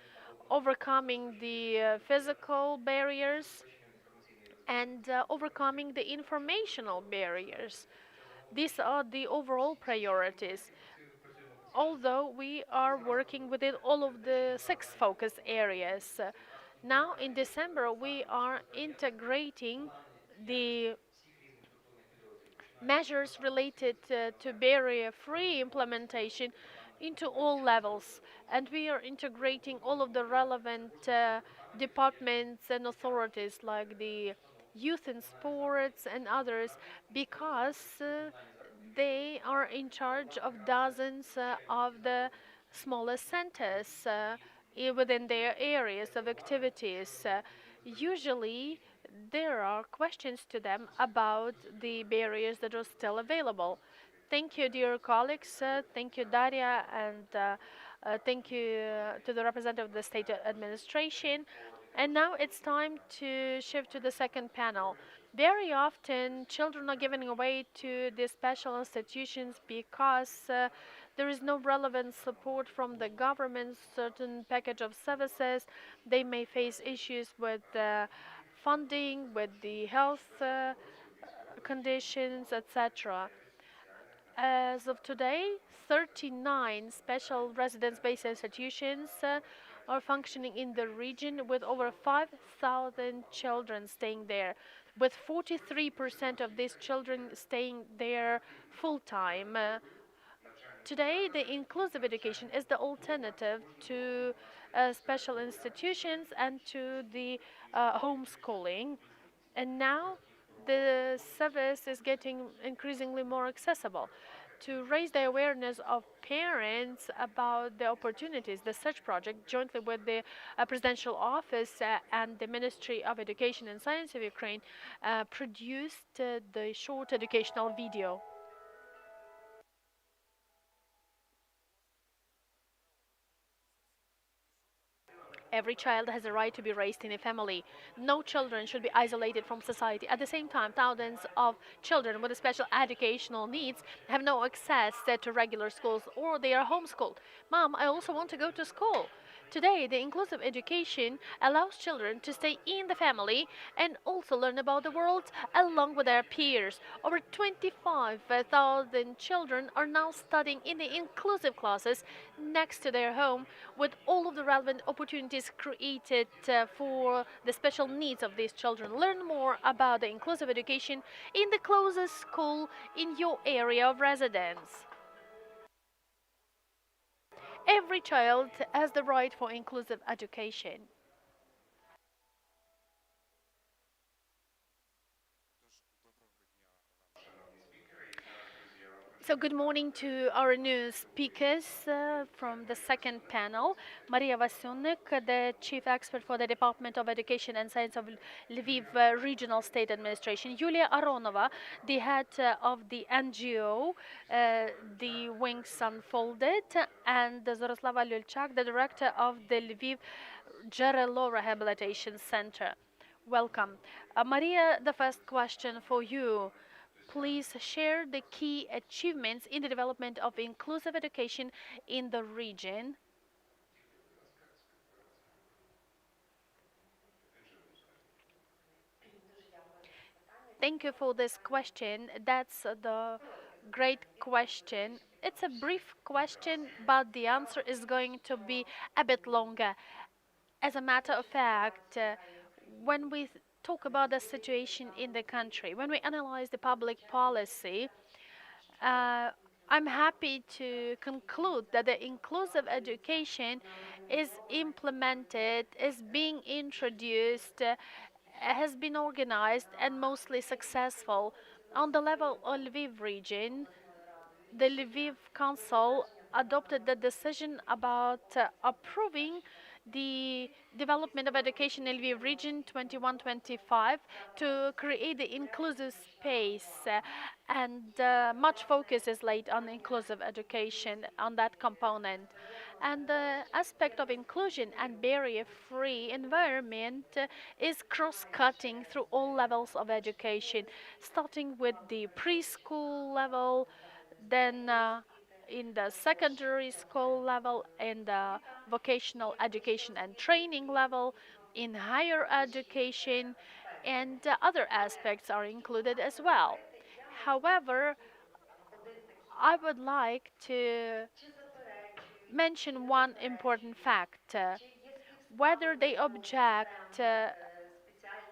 overcoming the physical barriers and overcoming the informational barriers. These are the overall priorities. Although we are working within all of the 6 focus areas. Now in December we are integrating the measures related to barrier-free implementation into all levels, and we are integrating all of the relevant departments and authorities like the youth and sports and others, because they are in charge of dozens of the smallest centers within their areas of activities. Usually, there are questions to them about the barriers that are still available. Thank you, dear colleagues. Thank you, Daria, and thank you to the representative of the state administration. And now it's time to shift to the second panel. Very often, children are given away to these special institutions because there is no relevant support from the government, certain package of services. They may face issues with funding, with the health conditions, etc. As of today, 39 special residence-based institutions are functioning in the region with over 5,000 children staying there, with 43% of these children staying there full-time. Today, the inclusive education is the alternative to special institutions and to the homeschooling. And now the service is getting increasingly more accessible. To raise the awareness of parents about the opportunities, the Search Project, jointly with the Presidential Office and the Ministry of Education and Science of Ukraine, produced the short educational video. Every child has a right to be raised in a family. No children should be isolated from society. At the same time, thousands of children with special educational needs have no access to regular schools or they are homeschooled. Mom, I also want to go to school. Today, the inclusive education allows children to stay in the family and also learn about the world along with their peers. Over 25,000 children are now studying in the inclusive classes next to their home with all of the relevant opportunities created for the special needs of these children. Learn more about the inclusive education in the closest school in your area of residence. Every child has the right for inclusive education. So good morning to our new speakers from the second panel. Maria Vasiunyk, the Chief Expert for the Department of Education and Science of Lviv Regional State Administration. Yiulia Aronova, the head of the NGO, the Wings Unfolded, and Zoreslava Liulchak, the director of the Lviv Dzherelo Rehabilitation Center. Welcome. Maria, the first question for you. Please share the key achievements in the development of inclusive education in the region. Thank you for this question. That's the great question. It's a brief question, but the answer is going to be a bit longer. As a matter of fact, when we talk about the situation in the country, when we analyze the public policy, I'm happy to conclude that the inclusive education is implemented, is being introduced, has been organized and mostly successful. On the level of Lviv region, the Lviv Council adopted the decision about approving the development of education in Lviv region 21-25 to create the inclusive space and much focus is laid on inclusive education on that component. And the aspect of inclusion and barrier-free environment is cross-cutting through all levels of education, starting with the preschool level, then in the secondary school level, in the vocational education and training level, in higher education, and other aspects are included as well. However, I would like to mention one important fact. Whether they object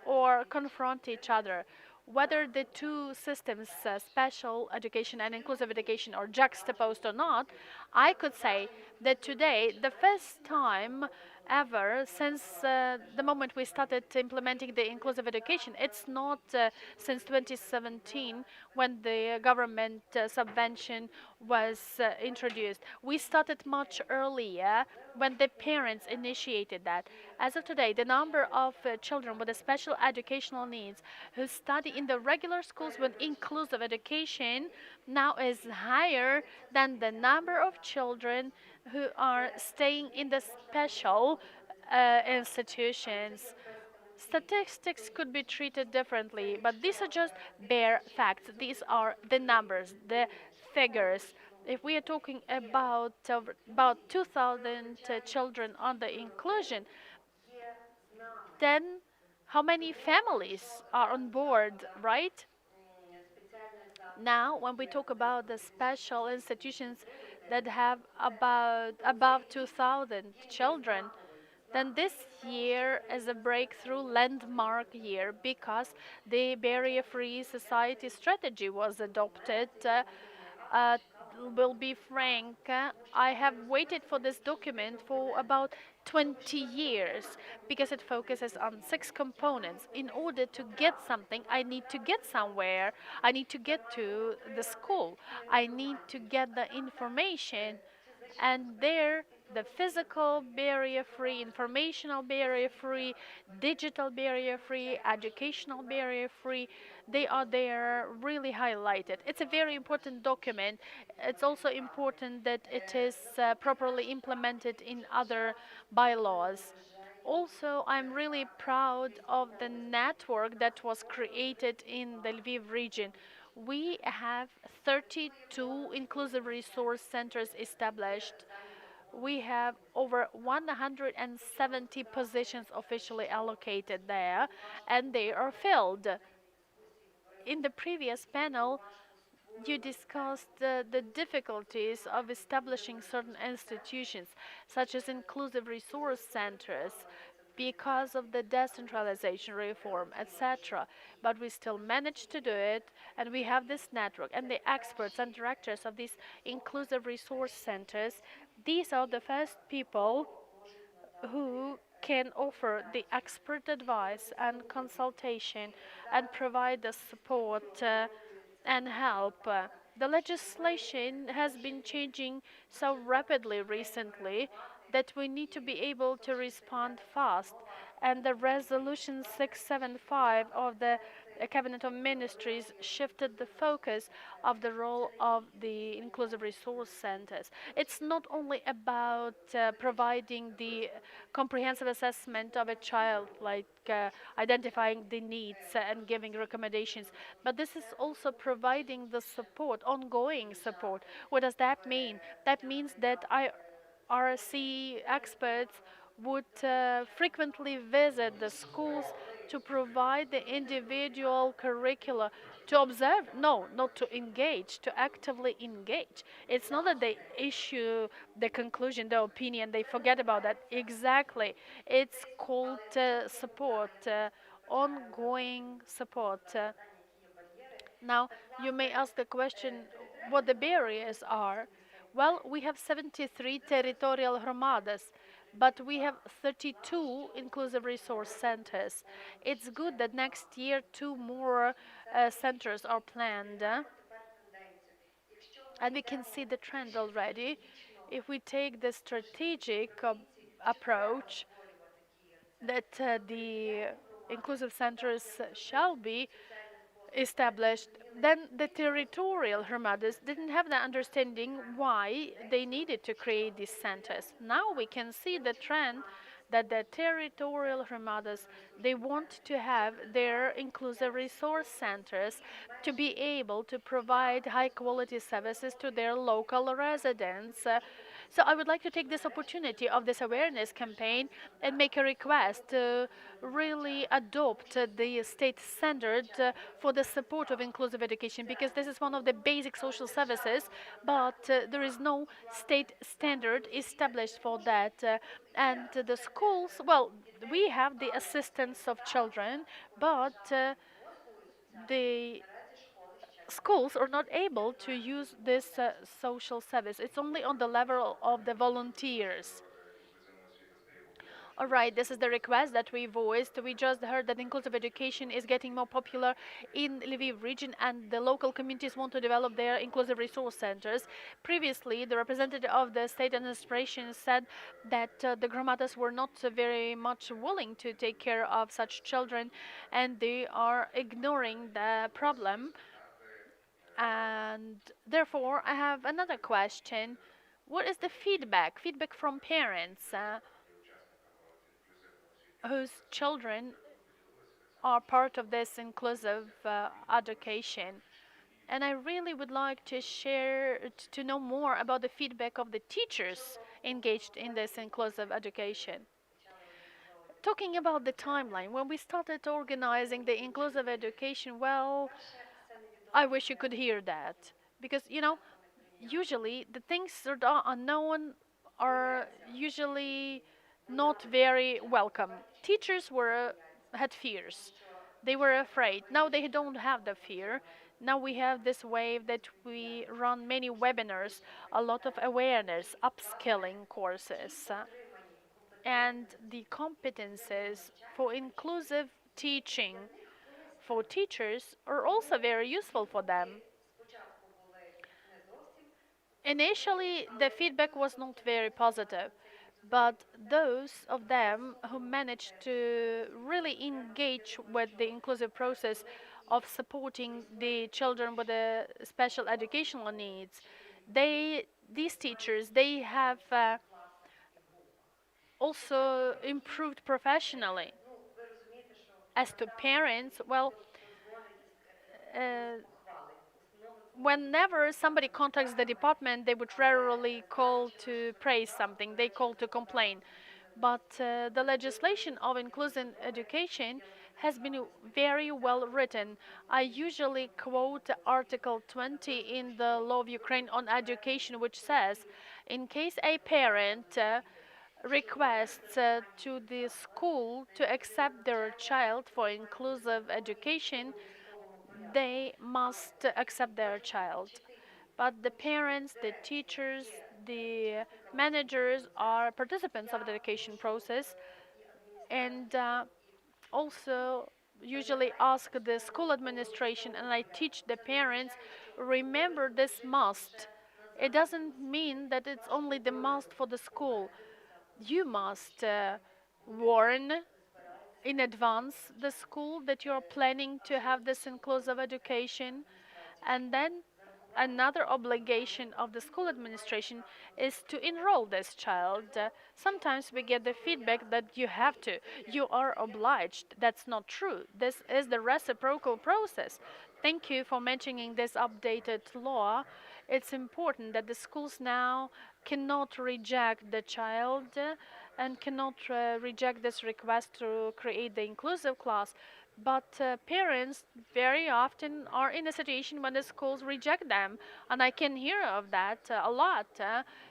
or confront each other, whether the two systems, special education and inclusive education, are juxtaposed or not, I could say that today, the first time ever since the moment we started implementing the inclusive education, it's not since 2017 when the government subvention was introduced. We started much earlier when the parents initiated that. As of today, the number of children with special educational needs who study in the regular schools with inclusive education now is higher than the number of children who are staying in the special institutions. Statistics could be treated differently, but these are just bare facts. These are the numbers, the figures. If we are talking about 2,000 children under inclusion, then how many families are on board, right? Now, when we talk about the special institutions that have about above 2,000 children, then this year is a breakthrough landmark year because the barrier-free society strategy was adopted. Uh, will be frank, I have waited for this document for about 20 years because it focuses on 6 components. In order to get something, I need to get somewhere. I need to get to the school. I need to get the information, and there the physical barrier free, informational barrier free, digital barrier free, educational barrier free, they are there really highlighted. It's a very important document. It's also important that it is properly implemented in other bylaws. Also, I'm really proud of the network that was created in the Lviv region. We have 32 inclusive resource centers established. We have over 170 positions officially allocated there, and they are filled. In the previous panel, you discussed the difficulties of establishing certain institutions, such as inclusive resource centers, because of the decentralization reform, etc. But we still managed to do it, and we have this network, and the experts and directors of these inclusive resource centers, these are the first people who can offer the expert advice and consultation and provide the support and help. The legislation has been changing so rapidly recently that we need to be able to respond fast. And the resolution 675 of the Cabinet of Ministries shifted the focus of the role of the inclusive resource centers. It's not only about providing the comprehensive assessment of a child, like identifying the needs and giving recommendations, but this is also providing the support, ongoing support. What does that mean? That means that RC experts would frequently visit the schools to provide the individual curricula, to observe, no, not to engage, to actively engage. It's not that they issue the conclusion, the opinion, they forget about that. Exactly. It's called support, ongoing support. Now, you may ask the question what the barriers are. Well, we have 73 territorial hromadas, but we have 32 inclusive resource centers. It's good that next year 2 more centers are planned. And we can see the trend already. If we take the strategic approach that the inclusive centers shall be established, then the territorial hromadas didn't have the understanding why they needed to create these centers. Now we can see the trend that the territorial hromadas, they want to have their inclusive resource centers to be able to provide high quality services to their local residents. So I would like to take this opportunity of this awareness campaign and make a request to really adopt the state standard for the support of inclusive education, because this is one of the basic social services, but there is no state standard established for that. And the schools, well, we have the assistance of children, but the schools are not able to use this social service. It's only on the level of the volunteers. All right, this is the request that we voiced. We just heard that inclusive education is getting more popular in Lviv region and the local communities want to develop their inclusive resource centers. Previously, the representative of the state administration said that the grandmothers were not very much willing to take care of such children and they are ignoring the problem. And therefore, I have another question. What is the feedback? Feedback from parents whose children are part of this inclusive education. And I really would like to to know more about the feedback of the teachers engaged in this inclusive education. Talking about the timeline, when we started organizing the inclusive education, well, I wish you could hear that. Because, usually the things that are unknown are usually not very welcome. Teachers had fears. They were afraid. Now they don't have the fear. Now we have this wave that we run many webinars, a lot of awareness, upskilling courses, and the competences for inclusive teaching for teachers are also very useful for them. Initially, the feedback was not very positive, but those of them who managed to really engage with the inclusive process of supporting the children with the special educational needs, these teachers, they have also improved professionally. As to parents, well, uh, whenever somebody contacts the department, they would rarely call to praise something, they call to complain. But the legislation of inclusive education has been very well written. I usually quote Article 20 in the law of Ukraine on education, which says, in case a parent requests to the school to accept their child for inclusive education, they must accept their child. But the parents, the teachers, the managers are participants of the education process and also usually ask the school administration and I teach the parents, remember this must. It doesn't mean that it's only the must for the school. You must warn in advance the school that you're planning to have this inclusive education, and then another obligation of the school administration is to enroll this child. Sometimes we get the feedback that you have to, you are obliged. That's not true. This is the reciprocal process. Thank you for mentioning this updated law. It's important that the schools now cannot reject the child and cannot reject this request to create the inclusive class. But parents very often are in a situation when the schools reject them, and I can hear of that a lot.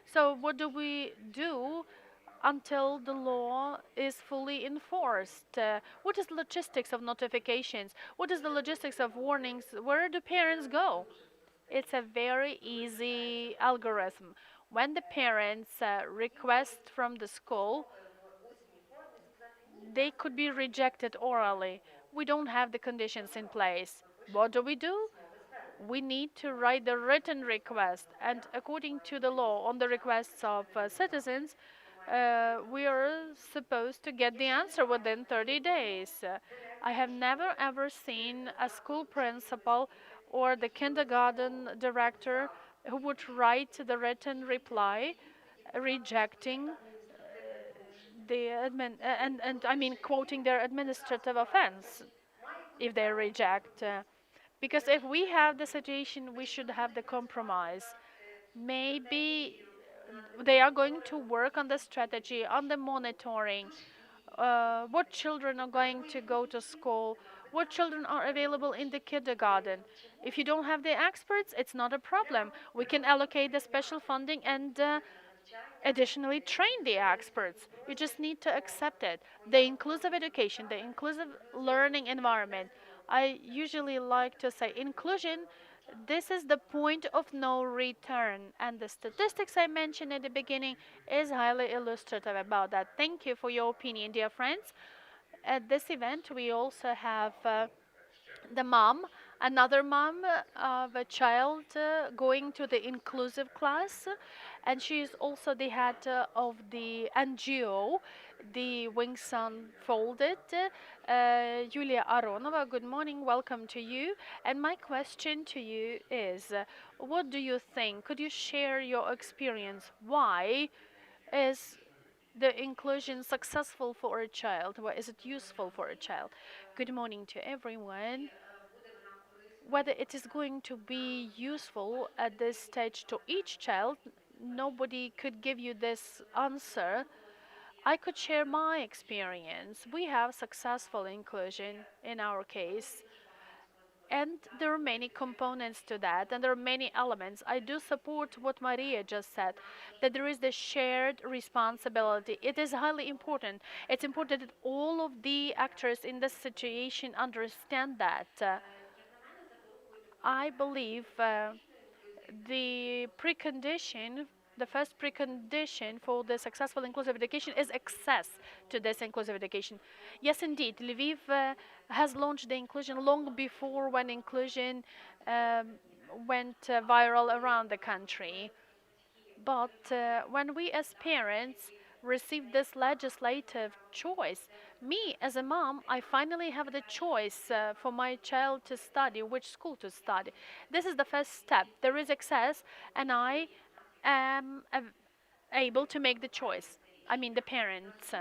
So what do we do until the law is fully enforced? What is the logistics of notifications? What is the logistics of warnings? Where do parents go? It's a very easy algorithm. When the parents request from the school, they could be rejected orally. We don't have the conditions in place. What do? We need to write the written request, and according to the law on the requests of citizens, we are supposed to get the answer within 30 days. I have never ever seen a school principal or the kindergarten director who would write the written reply rejecting and I mean quoting their administrative offense if they reject. Because if we have the situation, we should have the compromise. Maybe they are going to work on the strategy, on the monitoring, what children are going to go to school, what children are available in the kindergarten. If you don't have the experts, it's not a problem. We can allocate the special funding and additionally train the experts. You just need to accept it. The inclusive education, the inclusive learning environment. I usually like to say inclusion This is the point of no return, and the statistics I mentioned at the beginning is highly illustrative about that. Thank you for your opinion, dear friends. At this event, we also have the mom, another mom of a child going to the inclusive class, and she is also the head of the NGO, the Wings Unfolded. Yiulia Aronova, good morning, welcome to you. And my question to you is, what do you think? Could you share your experience? Why is the inclusion successful for a child? Why is it useful for a child? Good morning to everyone. Whether it is going to be useful at this stage to each child, nobody could give you this answer. I could share my experience. We have successful inclusion in our case. And there are many components to that, and there are many elements. I do support what Maria just said, that there is the shared responsibility. It is highly important. It's important that all of the actors in this situation understand that. I believe the precondition, the first precondition for the successful inclusive education is access to this inclusive education. Yes, indeed, Lviv has launched the inclusion long before when inclusion went viral around the country. But when we as parents receive this legislative choice, me as a mom, I finally have the choice for my child to study, which school to study. This is the first step. There is access, and I am able to make the choice. I mean, the parents.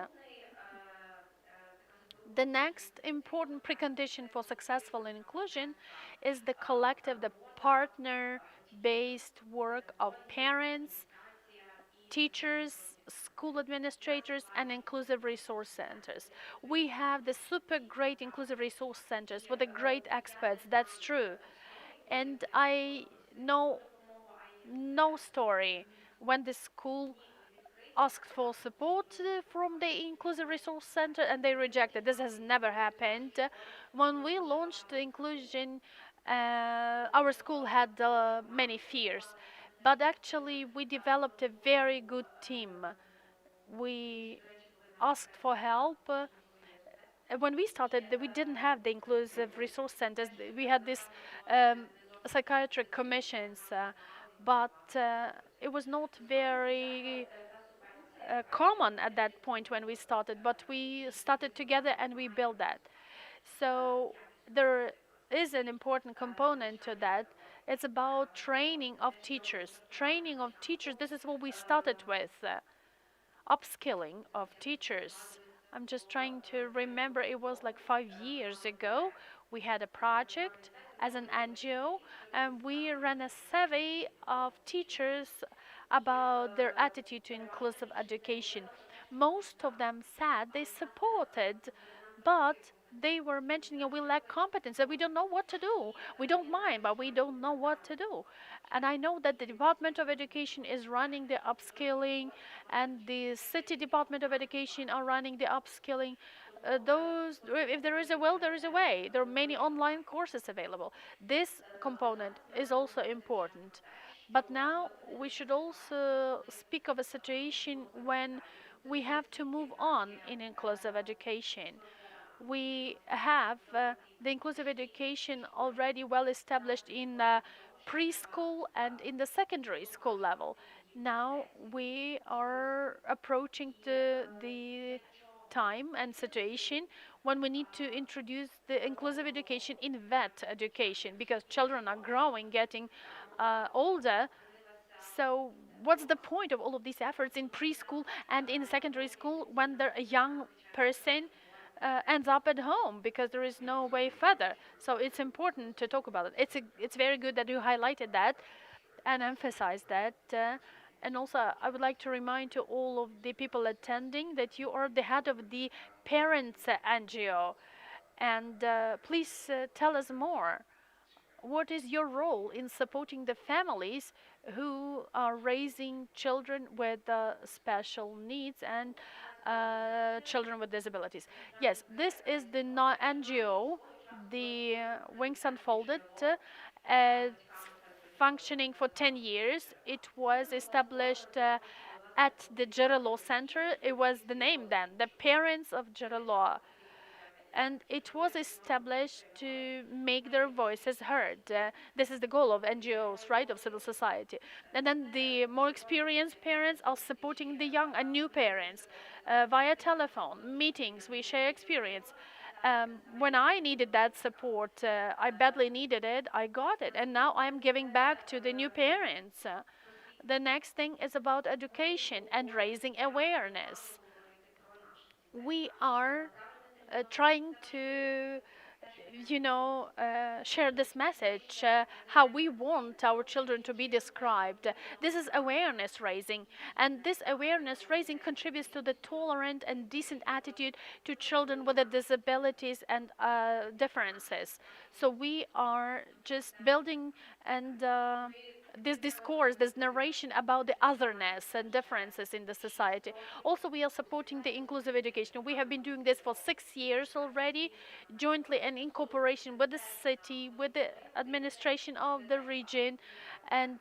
The next important precondition for successful inclusion is the collective, the partner-based work of parents, teachers, school administrators, and inclusive resource centers. We have the super great inclusive resource centers with the great experts, that's true. And I know no story when the school asked for support from the inclusive resource center and they rejected. This has never happened. When we launched the inclusion, our school had many fears, but actually we developed a very good team. We asked for help. When we started, we didn't have the inclusive resource centers. We had these psychiatric commissions, but it was not very common at that point when we started, but we started together and we built that. So there is an important component to that. It's about training of teachers. Training of teachers, this is what we started with. Upskilling of teachers. I'm just trying to remember, it was like 5 years ago. We had a project as an NGO, and we ran a survey of teachers about their attitude to inclusive education. Most of them said they supported, but they were mentioning that we lack competence, that we don't know what to do. We don't mind, but we don't know what to do. And I know that the Department of Education is running the upskilling, and the City Department of Education are running the upskilling. If there is a will, there is a way. There are many online courses available. This component is also important. But now we should also speak of a situation when we have to move on in inclusive education. We have the inclusive education already well established in preschool and in the secondary school level. Now we are approaching the time and situation when we need to introduce the inclusive education in vet education, because children are growing, getting older. So what's the point of all of these efforts in preschool and in secondary school when a young person ends up at home because there is no way further? So it's important to talk about it. It's very good that you highlighted that and emphasized that. And also, I would like to remind to all of the people attending that you are the head of the Parents NGO. And please tell us more. What is your role in supporting the families who are raising children with special needs and children with disabilities? Yes, this is the NGO, the Wings Unfolded. It's functioning for 10 years. It was established at the Dzherelo Center. It was the name then, the Parents of Dzherelo, and it was established to make their voices heard. This is the goal of NGOs, right, of civil society. And then the more experienced parents are supporting the young and new parents via telephone, meetings, we share experience. When I needed that support, I badly needed it, I got it, and now I'm giving back to the new parents. The next thing is about education and raising awareness. We are trying to share this message, how we want our children to be described. This is awareness raising, and this awareness raising contributes to the tolerant and decent attitude to children with the disabilities and differences. So we are just building and this discourse, this narration about the otherness and differences in the society. Also, we are supporting the inclusive education. We have been doing this for 6 years already, jointly and in cooperation with the city, with the administration of the region, and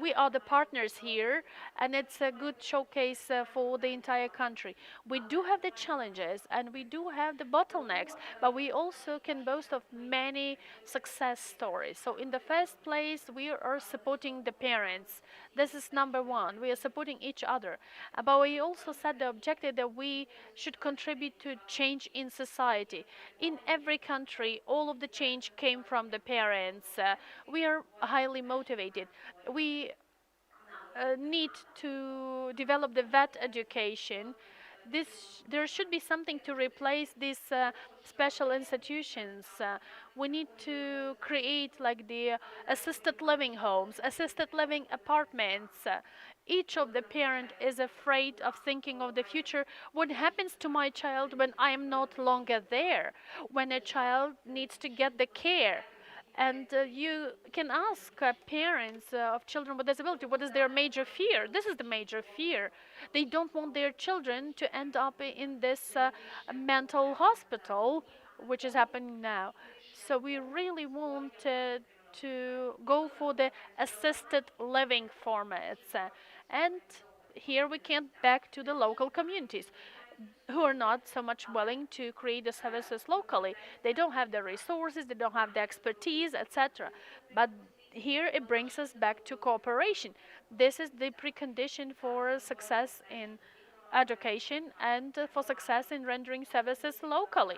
we are the partners here, and it's a good showcase for the entire country. We do have the challenges and we do have the bottlenecks, but we also can boast of many success stories. So in the first place, we are supporting the parents. This is number one. We are supporting each other. But we also set the objective that we should contribute to change in society. In every country, all of the change came from the parents. We are highly motivated. We need to develop the vet education. There should be something to replace these special institutions. We need to create like the assisted living homes, assisted living apartments. Each of the parent is afraid of thinking of the future. What happens to my child when I am not longer there? When a child needs to get the care. And you can ask parents of children with disability, what is their major fear? This is the major fear. They don't want their children to end up in this mental hospital, which is happening now. So we really want to go for the assisted living formats. And here we can back to the local communities who are not so much willing to create the services locally. They don't have the resources, they don't have the expertise, etc. But here it brings us back to cooperation. This is the precondition for success in education and for success in rendering services locally.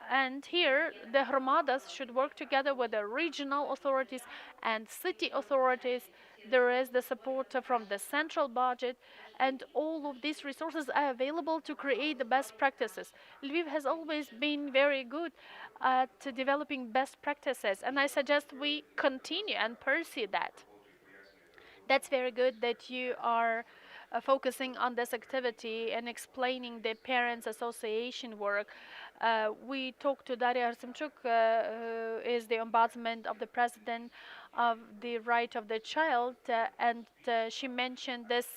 And here, the Hromadas should work together with the regional authorities and city authorities. There is the support from the central budget, and all of these resources are available to create the best practices. Lviv has always been very good at developing best practices, and I suggest we continue and pursue that. That's very good that you are focusing on this activity and explaining the parents association work. We talked to Daria Herasymchuk, who is the ombudsman of the president of the right of the child, and she mentioned this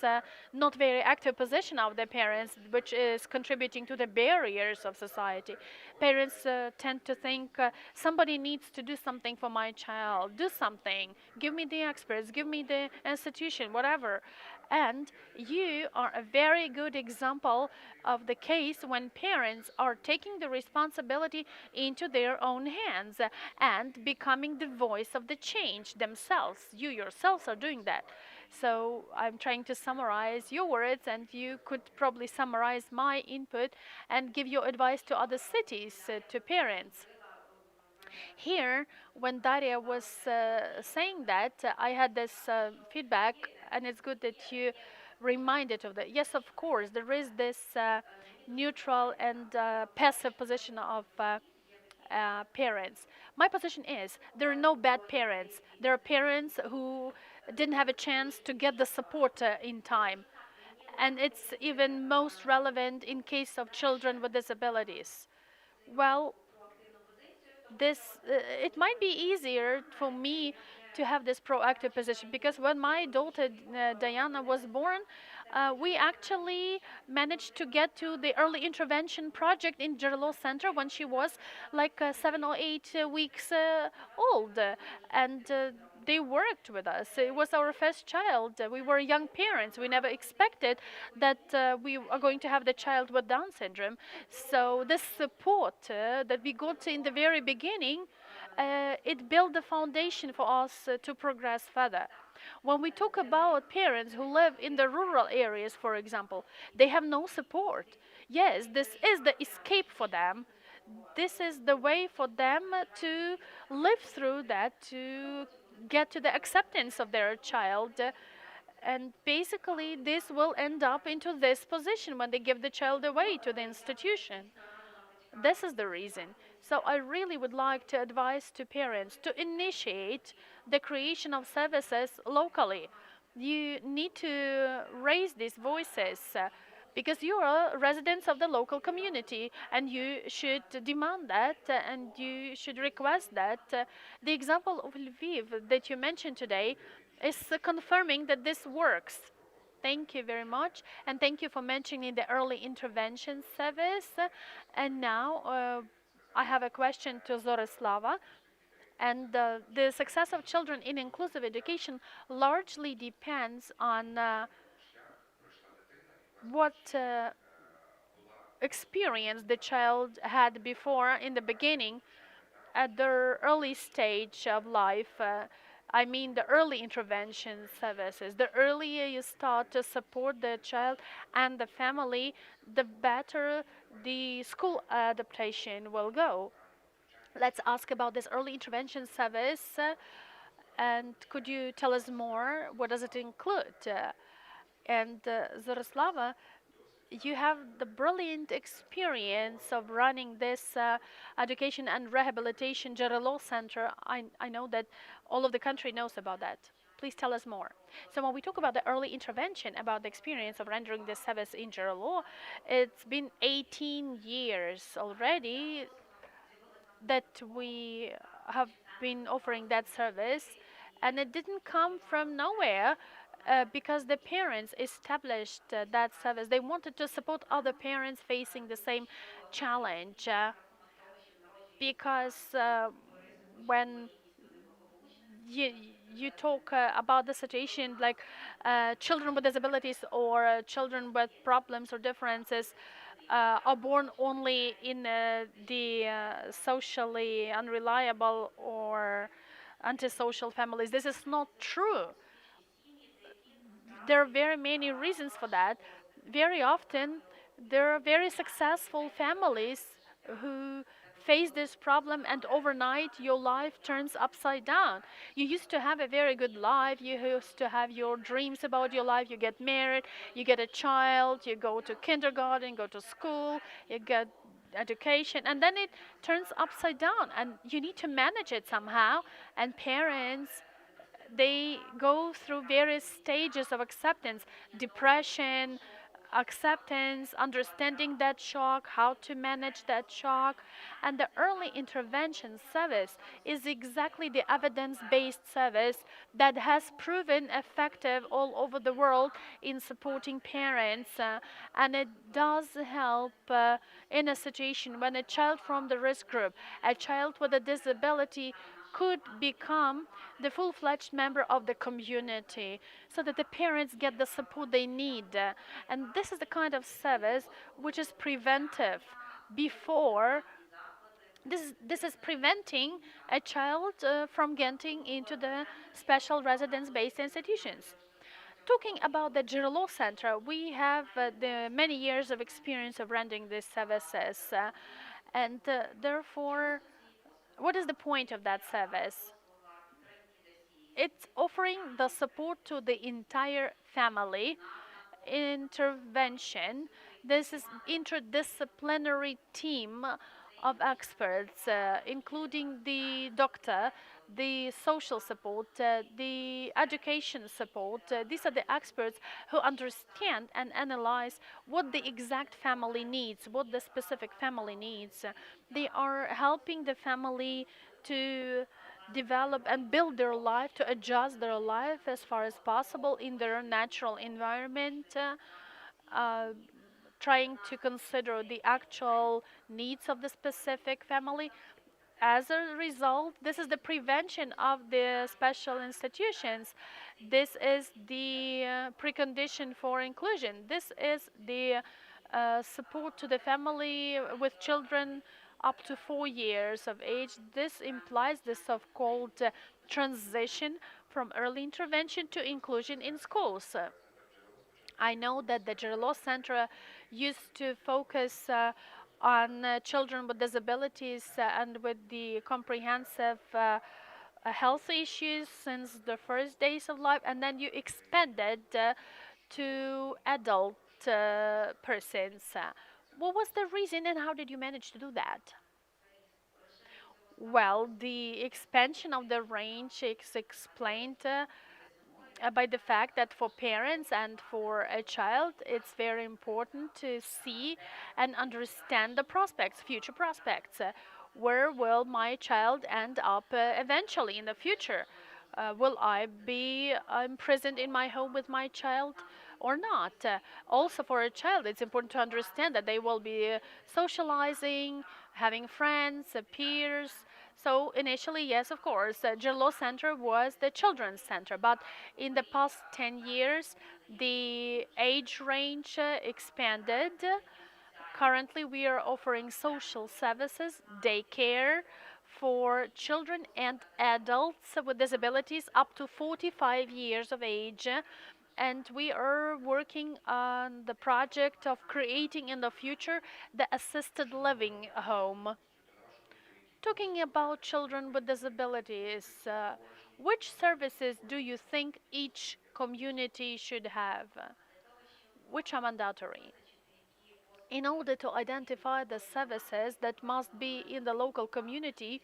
not very active position of the parents, which is contributing to the barriers of society. Parents tend to think somebody needs to do something for my child, do something, give me the experts, give me the institution, whatever. And you are a very good example of the case when parents are taking the responsibility into their own hands and becoming the voice of the change themselves. You yourselves are doing that. So I'm trying to summarize your words, and you could probably summarize my input and give your advice to other cities, to parents. Here, when Daria was saying that, I had this feedback, and it's good that you reminded of that. Yes, of course, there is this neutral and passive position of parents. My position is there are no bad parents. There are parents who didn't have a chance to get the support in time. And it's even most relevant in case of children with disabilities. Well, this it might be easier for me to have this proactive position, because when my daughter Diana was born, we actually managed to get to the early intervention project in Dzherelo Center when she was like 7 or 8 weeks old, and they worked with us. It was our first child. We were young parents. We never expected that we are going to have the child with Down syndrome. So this support that we got in the very beginning, it built the foundation for us to progress further. When we talk about parents who live in the rural areas, for example, they have no support. Yes, this is the escape for them. This is the way for them to live through that, to get to the acceptance of their child. And basically, this will end up into this position when they give the child away to the institution. This is the reason. So I really would like to advise to parents to initiate the creation of services locally. You need to raise these voices because you are residents of the local community and you should demand that and you should request that. The example of Lviv that you mentioned today is confirming that this works. Thank you very much, and thank you for mentioning the early intervention service. And now I have a question to Zoreslava. And the success of children in inclusive education largely depends on what experience the child had before in the beginning at the early stage of life. I mean the early intervention services. The earlier you start to support the child and the family, the better the school adaptation will go. Let's ask about this early intervention service. And could you tell us more? What does it include? And Zoroslava, you have the brilliant experience of running this education and rehabilitation Dzherelo center. I know that all of the country knows about that. Please tell us more. So when we talk about the early intervention, about the experience of rendering this service in Dzherelo, it's been 18 years already that we have been offering that service, and it didn't come from nowhere. Because the parents established that service, they wanted to support other parents facing the same challenge. Because when you you talk about the situation like children with disabilities or children with problems or differences are born only in the socially unreliable or antisocial families. This is not true. There are very many reasons for that. Very often, there are very successful families who face this problem, and overnight, your life turns upside down. You used to have a very good life, you used to have your dreams about your life, you get married, you get a child, you go to kindergarten, go to school, you get education, and then it turns upside down, and you need to manage it somehow. And parents, they go through various stages of acceptance: depression, acceptance, understanding that shock, how to manage that shock. And the early intervention service is exactly the evidence-based service that has proven effective all over the world in supporting parents. And it does help in a situation when a child from the risk group, a child with a disability, could become the full-fledged member of the community so that the parents get the support they need. And this is the kind of service which is preventive before. This is preventing a child from getting into the special residence-based institutions. Talking about the Dzherelo Center, we have the many years of experience of rendering these services, and therefore, what is the point of that service? It's offering the support to the entire family. Intervention, this is interdisciplinary team of experts, including the doctor, the social support, the education support. These are the experts who understand and analyze what the exact family needs, what the specific family needs. They are helping the family to develop and build their life, to adjust their life as far as possible in their natural environment, uh, trying to consider the actual needs of the specific family. As a result, this is the prevention of the special institutions. This is the precondition for inclusion. This is the support to the family with children up to 4 years of age. This implies the so-called transition from early intervention to inclusion in schools. I know that the Dzherelo Center used to focus on children with disabilities and with the comprehensive health issues since the first days of life, and then you expanded to adult persons. What was the reason and how did you manage to do that? Well, the expansion of the range is explained by the fact that for parents and for a child, it's very important to see and understand the prospects, future prospects. Where will my child end up eventually in the future? Will I be imprisoned in my home with my child or not? Also, for a child, it's important to understand that they will be socializing, having friends, peers. So initially, yes, of course, Dzherelo Center was the children's center, but in the past 10 years, the age range expanded. Currently, we are offering social services, daycare for children and adults with disabilities up to 45 years of age. And we are working on the project of creating in the future the assisted living home. Talking about children with disabilities, which services do you think each community should have? Which are mandatory? In order to identify the services that must be in the local community,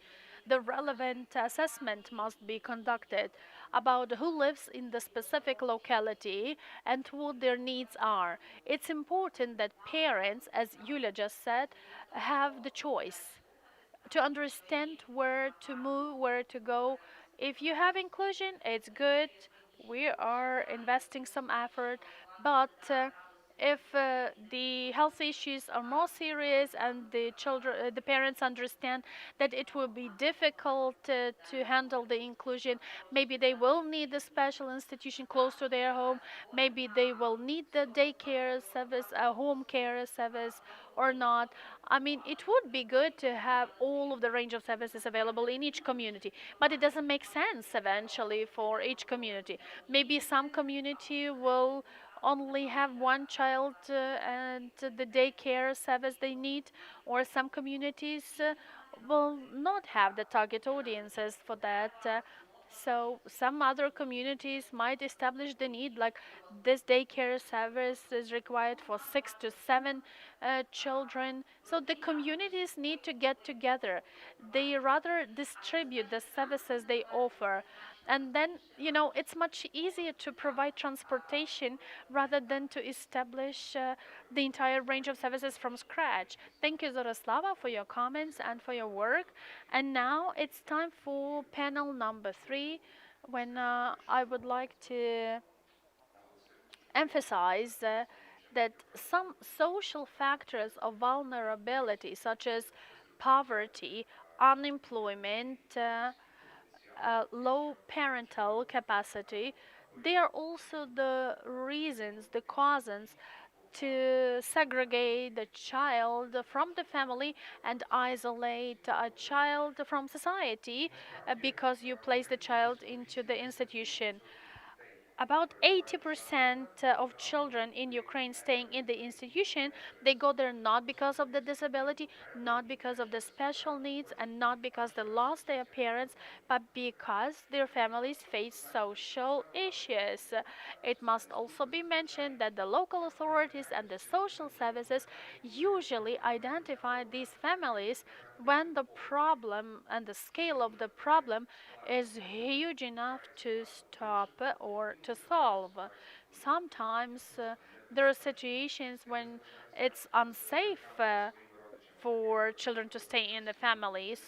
the relevant assessment must be conducted about who lives in the specific locality and what their needs are. It's important that parents, as Yiulia just said, have the choice to understand where to move, where to go. If you have inclusion, it's good. We are investing some effort, but if the health issues are more serious and the children, the parents understand that it will be difficult to handle the inclusion, maybe they will need a special institution close to their home. Maybe they will need the daycare service, a home care service, or not. I mean, it would be good to have all of the range of services available in each community, but it doesn't make sense eventually for each community. Maybe some community will only have one child and the daycare service they need, or some communities will not have the target audiences for that. So some other communities might establish the need, like this daycare service is required for 6 to 7 children. So the communities need to get together. They rather distribute the services they offer. And then, it's much easier to provide transportation rather than to establish the entire range of services from scratch. Thank you, Zoreslava, for your comments and for your work. And now it's time for panel number 3, when I would like to emphasize that some social factors of vulnerability, such as poverty, unemployment, low parental capacity, they are also the reasons, the causes to segregate the child from the family and isolate a child from society because you place the child into the institution. About 80% of children in Ukraine staying in the institution, they go there not because of the disability, not because of the special needs, and not because they lost their parents, but because their families face social issues. It must also be mentioned that the local authorities and the social services usually identify these families when the problem and the scale of the problem is huge enough to stop or to solve. Sometimes there are situations when it's unsafe for children to stay in the families.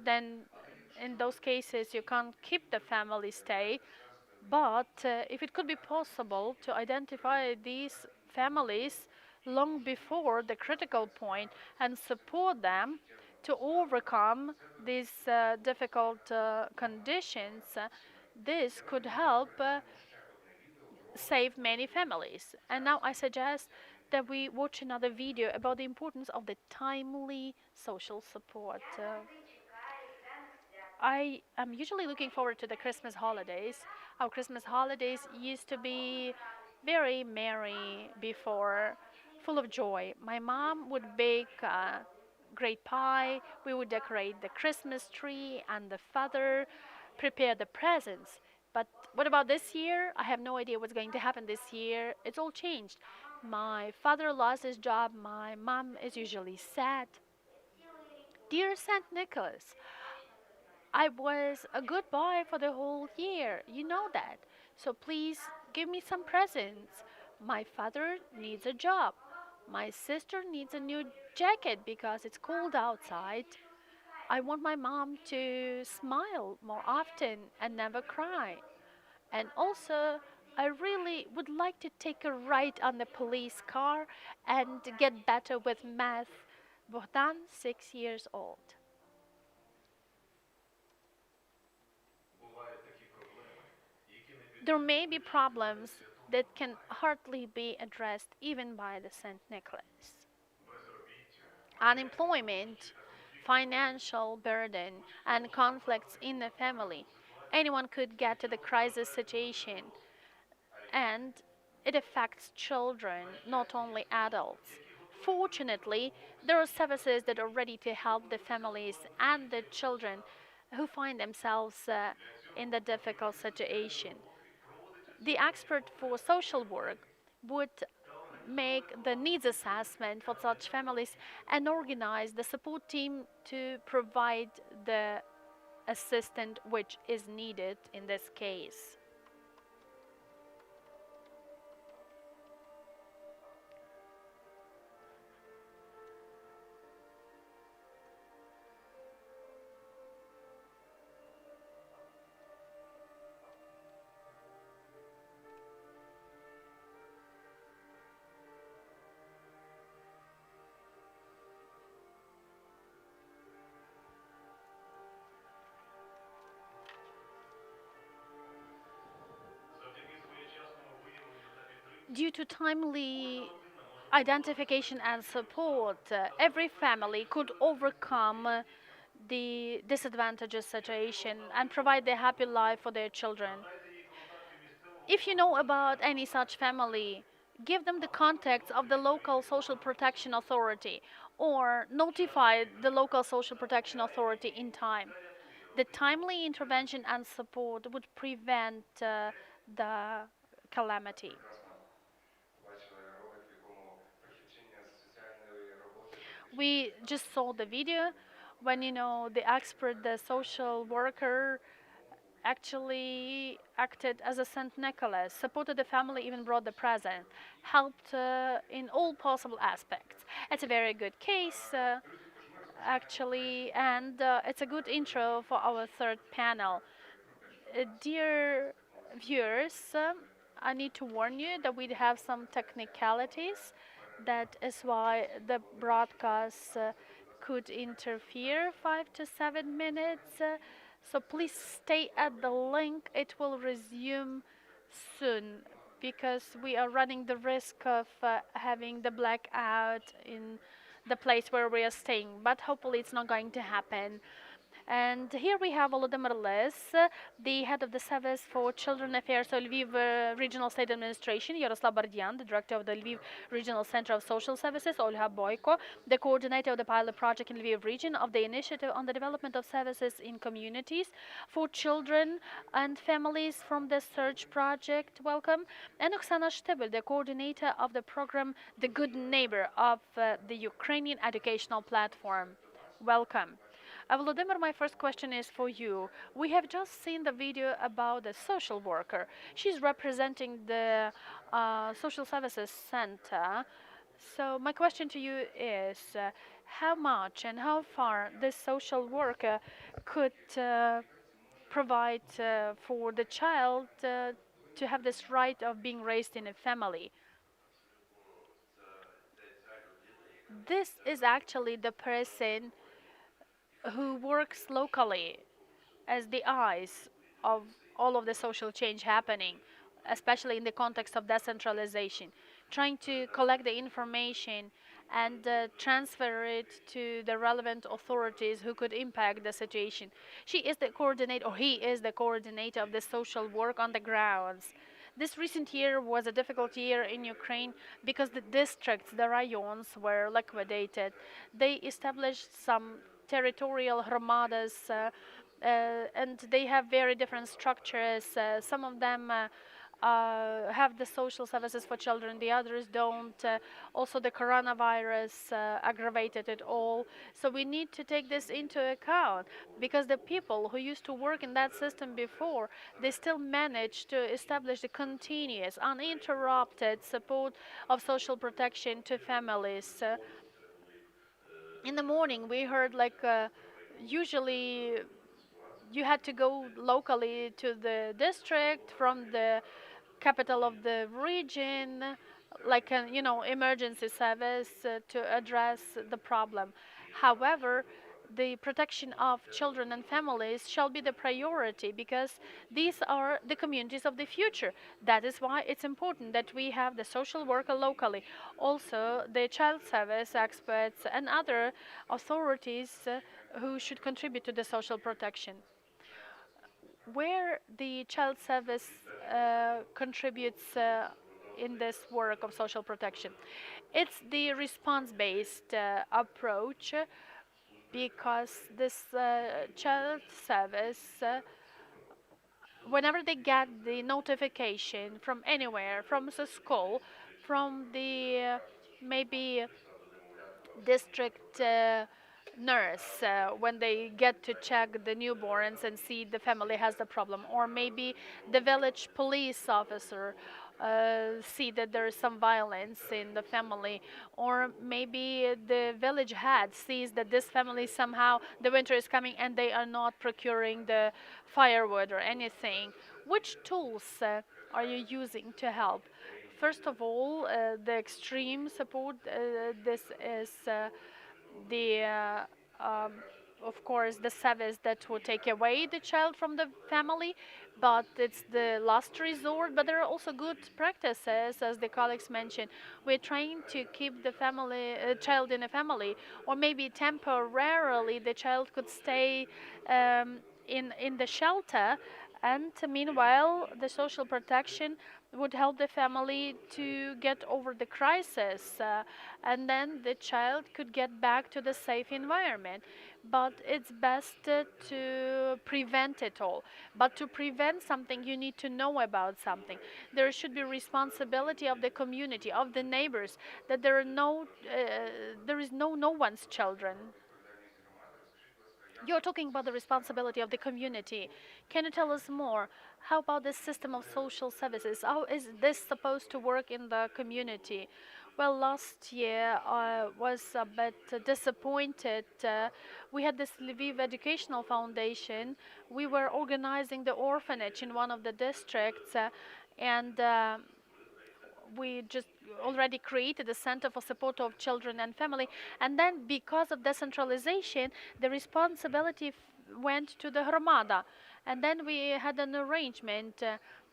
Then, in those cases, you can't keep the family stay. But if it could be possible to identify these families long before the critical point and support them, to overcome these difficult conditions. This could help save many families. And now I suggest that we watch another video about the importance of the timely social support. I am usually looking forward to the Christmas holidays. Our Christmas holidays used to be very merry before, full of joy. My mom would bake great pie, we would decorate the Christmas tree, and the father prepare the presents. But what about this year? I have no idea what's going to happen this year. It's all changed. My father lost his job. My mom is usually sad. Dear Saint Nicholas, I was a good boy for the whole year. You know that. So please give me some presents. My father needs a job. My sister needs a new jacket because it's cold outside. I want my mom to smile more often and never cry. And also, I really would like to take a ride on the police car and get better with math. Bohdan, 6 years old. There may be problems that can hardly be addressed even by the St. Nicholas. Unemployment, financial burden, and conflicts in the family. Anyone could get to the crisis situation, and it affects children, not only adults. Fortunately, there are services that are ready to help the families and the children who find themselves in the difficult situation. The expert for social work would make the needs assessment for such families and organize the support team to provide the assistance which is needed in this case. Due to timely identification and support, every family could overcome the disadvantageous situation and provide a happy life for their children. If you know about any such family, give them the contacts of the local social protection authority or notify the local social protection authority in time. The timely intervention and support would prevent the calamity. We just saw the video when the expert, the social worker, actually acted as a Saint Nicholas, supported the family, even brought the present, helped in all possible aspects. It's a very good case, actually, and it's a good intro for our third panel. Dear viewers, I need to warn you that we have some technicalities. That is why the broadcast could interfere 5 to 7 minutes. So please stay at the link. It will resume soon because we are running the risk of having the blackout in the place where we are staying. But hopefully it's not going to happen. And here we have Volodymyr Leigh, the head of the Service for Children Affairs of Lviv Regional State Administration, Yaroslav Bordiyan, the director of the Lviv Regional Center of Social Services, Olha Boyko, the coordinator of the pilot project in Lviv region of the initiative on the development of services in communities for children and families from the Search project. Welcome. And Oksana Shtybel, the coordinator of the program The Good Neighbor of the Ukrainian Educational Platform. Welcome. Volodymyr, my first question is for you. We have just seen the video about the social worker. She's representing the social services center. So my question to you is, how much and how far this social worker could provide for the child to have this right of being raised in a family? This is actually the person who works locally as the eyes of all of the social change happening, especially in the context of decentralization, trying to collect the information and transfer it to the relevant authorities who could impact the situation. She is the coordinator, or he is the coordinator of the social work on the grounds. This recent year was a difficult year in Ukraine because the districts, the rayons, were liquidated. They established some territorial hromadas, and they have very different structures. Some of them have the social services for children, the others don't. Also, the coronavirus aggravated it all. So we need to take this into account because the people who used to work in that system before, they still manage to establish the continuous, uninterrupted support of social protection to families. In the morning, we heard like usually you had to go locally to the district from the capital of the region, like an emergency service to address the problem. However, the protection of children and families shall be the priority because these are the communities of the future. That is why it's important that we have the social worker locally, also the child service experts and other authorities who should contribute to the social protection. Where the child service contributes in this work of social protection. It's the response-based approach because this child service, whenever they get the notification from anywhere, from the school, from the maybe district nurse when they get to check the newborns and see the family has the problem, or maybe the village police officer see that there is some violence in the family, or maybe the village head sees that this family somehow the winter is coming and they are not procuring the firewood or anything. Which tools are you using to help? First of all, the extreme support. This is the of course the service that would take away the child from the family, but it's the last resort. But there are also good practices, as the colleagues mentioned. We're trying to keep the family child in a family, or maybe temporarily the child could stay in the shelter, and meanwhile the social protection would help the family to get over the crisis, and then the child could get back to the safe environment. But it's best to prevent it all. But to prevent something, you need to know about something. There should be responsibility of the community, of the neighbors, that there is no one's children. You're talking about the responsibility of the community. Can you tell us more? How about this system of social services? How is this supposed to work in the community? Well, last year I was a bit disappointed. We had this Lviv Educational Foundation. We were organizing the orphanage in one of the districts, and we just already created a center for support of children and family, and then because of decentralization the responsibility went to the hromada, and then we had an arrangement.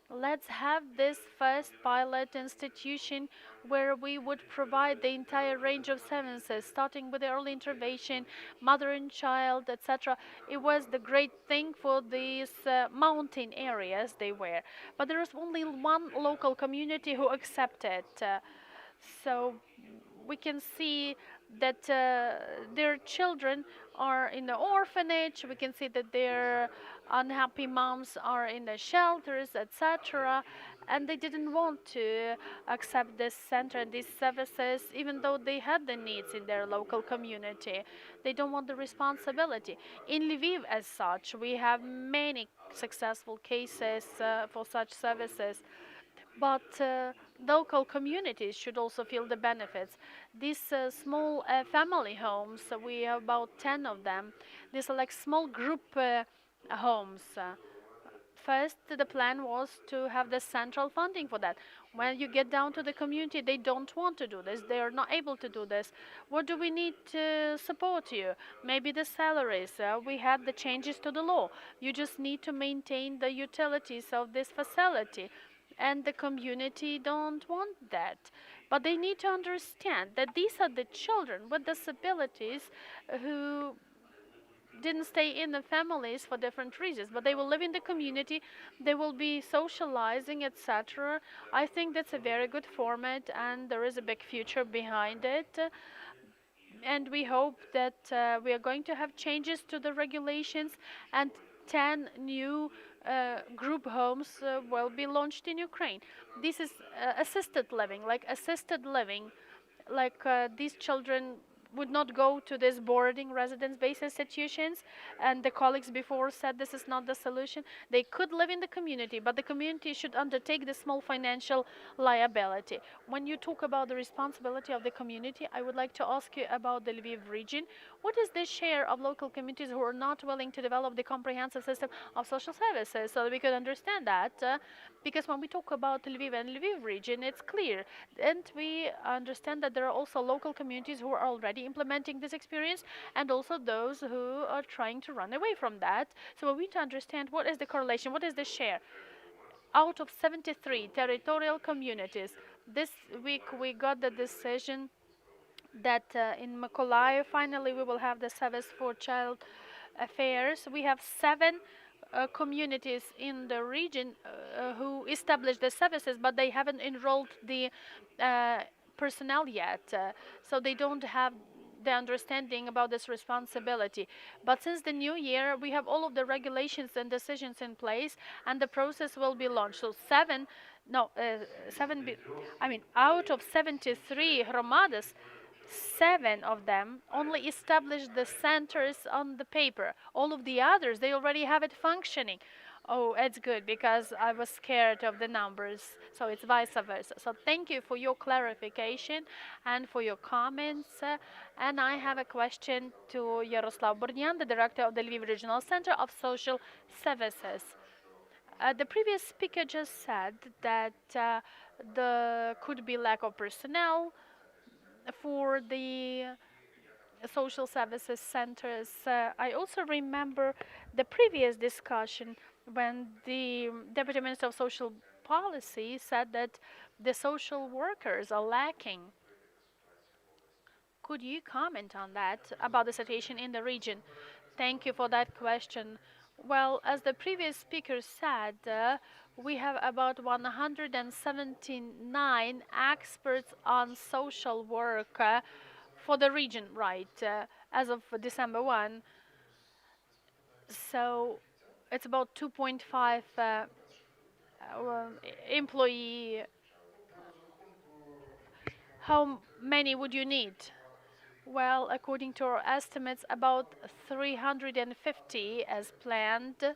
Let's have this first pilot institution where we would provide the entire range of services, starting with the early intervention, mother and child, etc. It was the great thing for these mountain areas they were. But there was only one local community who accepted. So we can see that their children are in the orphanage. We can see that their unhappy moms are in the shelters, etc. And they didn't want to accept this center and these services, even though they had the needs in their local community. They don't want the responsibility. In Lviv, as such, we have many successful cases for such services. But local communities should also feel the benefits. These small family homes, we have about 10 of them. These are like small group homes First, the plan was to have the central funding for that. When you get down to the community, they don't want to do this. They are not able to do this. What do we need to support you? Maybe the salaries. We had the changes to the law. You just need to maintain the utilities of this facility. And the community don't want that. But they need to understand that these are the children with disabilities who didn't stay in the families for different reasons, but they will live in the community, they will be socializing, etc. I think that's a very good format, and there is a big future behind it. And we hope that we are going to have changes to the regulations, and 10 new group homes will be launched in Ukraine. This is assisted living, these children would not go to these boarding residence-based institutions, and the colleagues before said this is not the solution. They could live in the community, but the community should undertake the small financial liability. When you talk about the responsibility of the community, I would like to ask you about the Lviv region. What is the share of local communities who are not willing to develop the comprehensive system of social services, so that we could understand that? Because when we talk about Lviv and Lviv region, it's clear, and we understand that there are also local communities who are already implementing this experience, and also those who are trying to run away from that. So we need to understand what is the correlation, what is the share. Out of 73 territorial communities, this week we got the decision that in Mykolaiv finally we will have the service for child affairs. We have 7 communities in the region who established the services, but they haven't enrolled the personnel yet, so they don't have the understanding about this responsibility. But since the new year, we have all of the regulations and decisions in place, and the process will be launched. So out of 73 hromadas, 7 of them only established the centers on the paper. All of the others, they already have it functioning. Oh, it's good, because I was scared of the numbers, so it's vice versa. So thank you for your clarification and for your comments. And I have a question to Yaroslav Bordiyan, the director of the Lviv Regional Center of Social Services. The previous speaker just said that there could be lack of personnel for the social services centers. I also remember the previous discussion when the Deputy Minister of Social Policy said that the social workers are lacking. Could you comment on that, about the situation in the region? Thank you for that question. Well, as the previous speaker said, we have about 179 experts on social work for the region, right, as of December 1. So it's about 2.5 employee. How many would you need? Well, according to our estimates, about 350 as planned.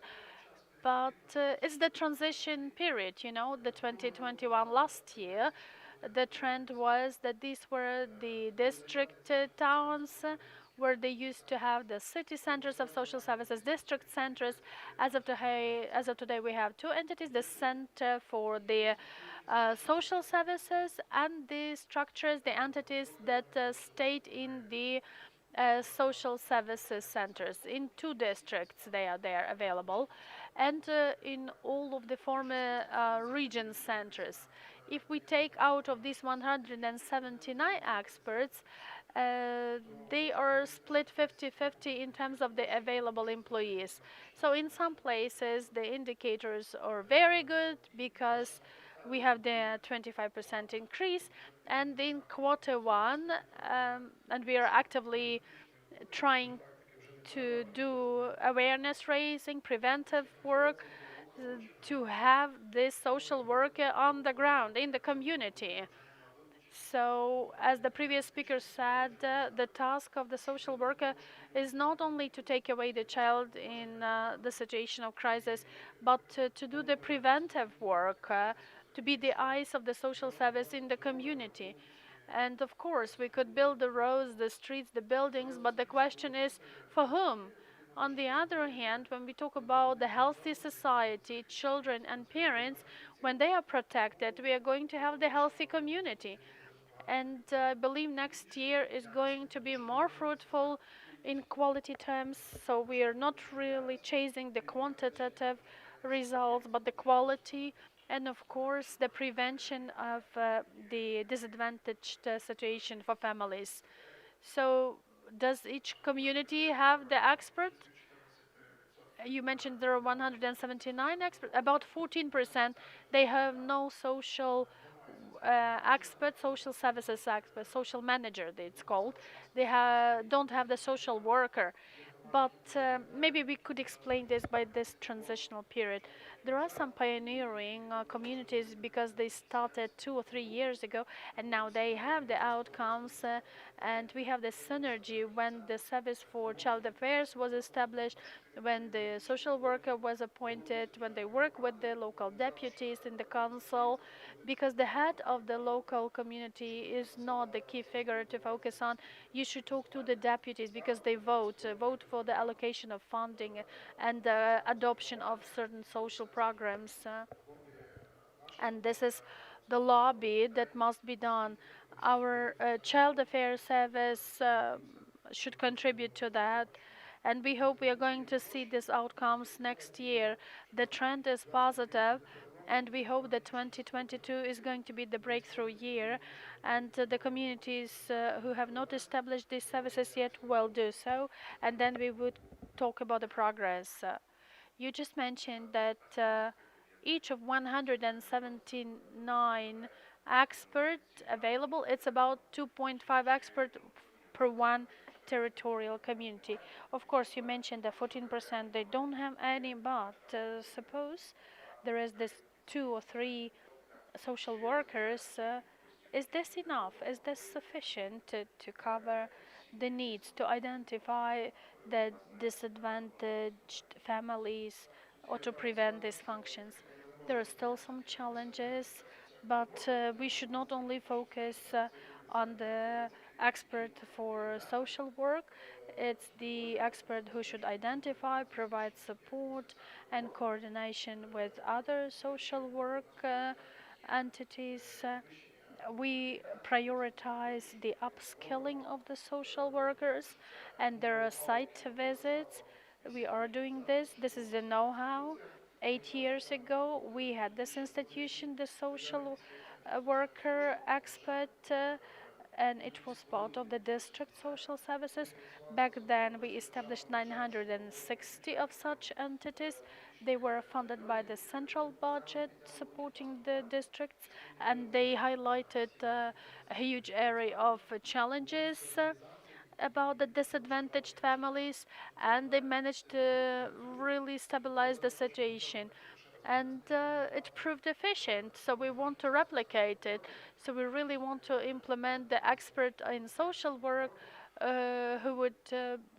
But it's the transition period, the 2021 last year. The trend was that these were the district towns where they used to have the city centers of social services, district centers. As of today, we have 2 entities: the Center for the Social Services and the structures, the entities that stayed in the social services centers. In 2 districts they are there available, and in all of the former region centers. If we take out of these 179 experts, they are split 50-50 in terms of the available employees. So in some places the indicators are very good, because we have the 25% increase, and in Q1, and we are actively trying to do awareness raising, preventive work, to have this social worker on the ground in the community. So, as the previous speaker said, the task of the social worker is not only to take away the child in the situation of crisis, but to do the preventive work, to be the eyes of the social service in the community. And of course, we could build the roads, the streets, the buildings, but the question is, for whom? On the other hand, when we talk about the healthy society, children and parents, when they are protected, we are going to have the healthy community. And I believe next year is going to be more fruitful in quality terms. So we are not really chasing the quantitative results, but the quality, and of course the prevention of the disadvantaged situation for families. So does each community have the expert? You mentioned there are 179 experts. About 14%, they have no social expert, social services expert, social manager, it's called. They don't have the social worker. But maybe we could explain this by this transitional period. There are some pioneering communities because they started 2 or 3 years ago, and now they have the outcomes, and we have the synergy when the Service for Child Affairs was established, when the social worker was appointed, when they work with the local deputies in the council, because the head of the local community is not the key figure to focus on. You should talk to the deputies because they vote for the allocation of funding and the adoption of certain social programs. And this is the lobby that must be done. Our child affairs service should contribute to that, and we hope we are going to see these outcomes next year. The trend is positive, and we hope that 2022 is going to be the breakthrough year, and the communities who have not established these services yet will do so, and then we would talk about the progress. You just mentioned that each of 179 expert available, it's about 2.5 expert per one territorial community. Of course, you mentioned that 14% they don't have any, but suppose there is this 2 or 3 social workers. Is this enough? Is this sufficient to cover the needs, to identify the disadvantaged families, or to prevent dysfunctions? There are still some challenges, but we should not only focus on the expert for social work. It's the expert who should identify, provide support and coordination with other social work entities. We prioritize the upskilling of the social workers, and there are site visits. We are doing this. This is the know-how. 8 years ago, we had this institution, the social worker expert, and it was part of the district social services. Back then, we established 960 of such entities. They were funded by the central budget supporting the districts, and they highlighted a huge area of challenges about the disadvantaged families, and they managed to really stabilize the situation, and it proved efficient, so we want to replicate it. So we really want to implement the expert in social work who would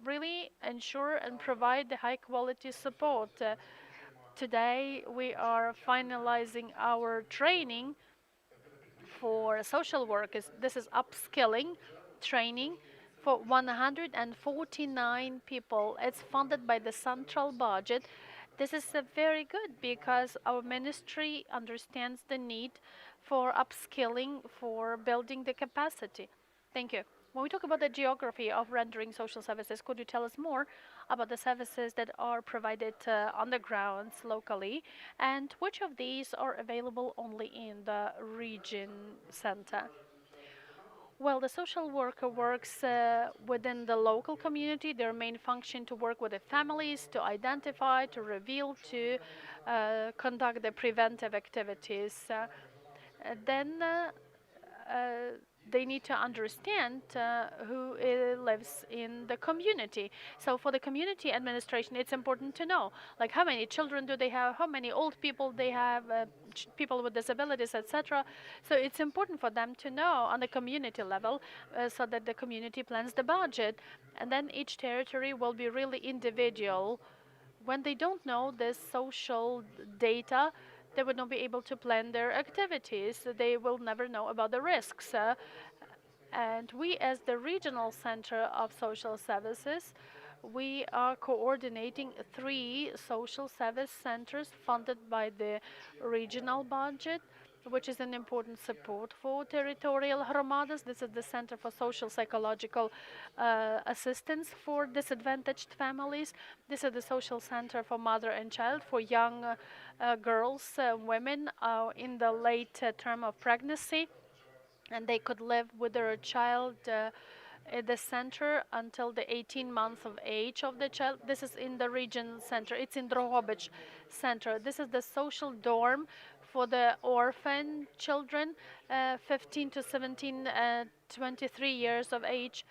really ensure and provide the high quality support. Today we are finalizing our training for social workers. This is upskilling training for 149 people. It's funded by the central budget. This is very good because our ministry understands the need for upskilling, for building the capacity. Thank you. When we talk about the geography of rendering social services, could you tell us more about the services that are provided on the grounds locally, and which of these are available only in the region center? Well, the social worker works within the local community. Their main function to work with the families, to identify, to reveal, to conduct the preventive activities. Then they need to understand who lives in the community. So for the community administration, it's important to know, like how many children do they have, how many old people they have, people with disabilities, etc. So it's important for them to know on the community level so that the community plans the budget. And then each territory will be really individual. When they don't know this social data, they would not be able to plan their activities. They will never know about the risks. And we, as the regional center of social services, we are coordinating 3 social service centers funded by the regional budget, which is an important support for territorial hromadas. This is the Center for Social Psychological Assistance for Disadvantaged Families. This is the Social Center for Mother and Child for young girls, women in the late term of pregnancy, and they could live with their child at the center until the 18 months of age of the child. This is in the region center. It's in Drohobych center. This is the social dorm for the orphan children, 15 to 17, 23 years of age.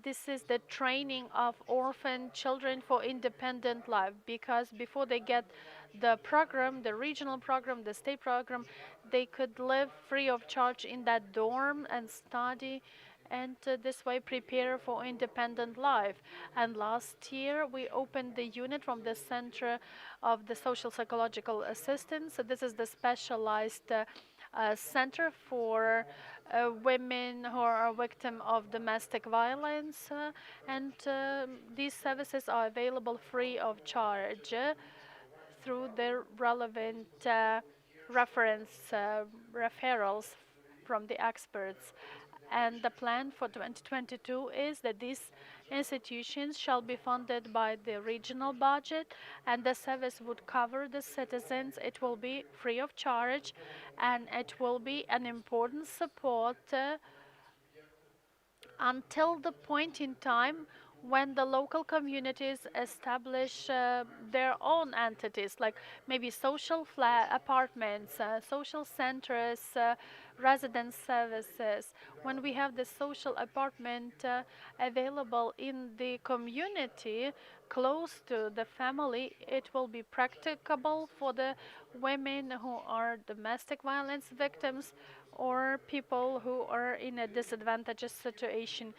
This is the training of orphan children for independent life, because before they get the program, the regional program, the state program, they could live free of charge in that dorm and study, and this way prepare for independent life. And last year we opened the unit from the Center of the Social Psychological Assistance. So this is the specialized center for women who are a victim of domestic violence, and these services are available free of charge through the relevant referrals from the experts. And the plan for 2022 is that these institutions shall be funded by the regional budget, and the service would cover the citizens. It will be free of charge, and it will be an important support until the point in time when the local communities establish their own entities, like maybe social flat apartments, social centers, residence services. When we have the social apartment available in the community close to the family, it will be practicable for the women who are domestic violence victims or people who are in a disadvantageous situation,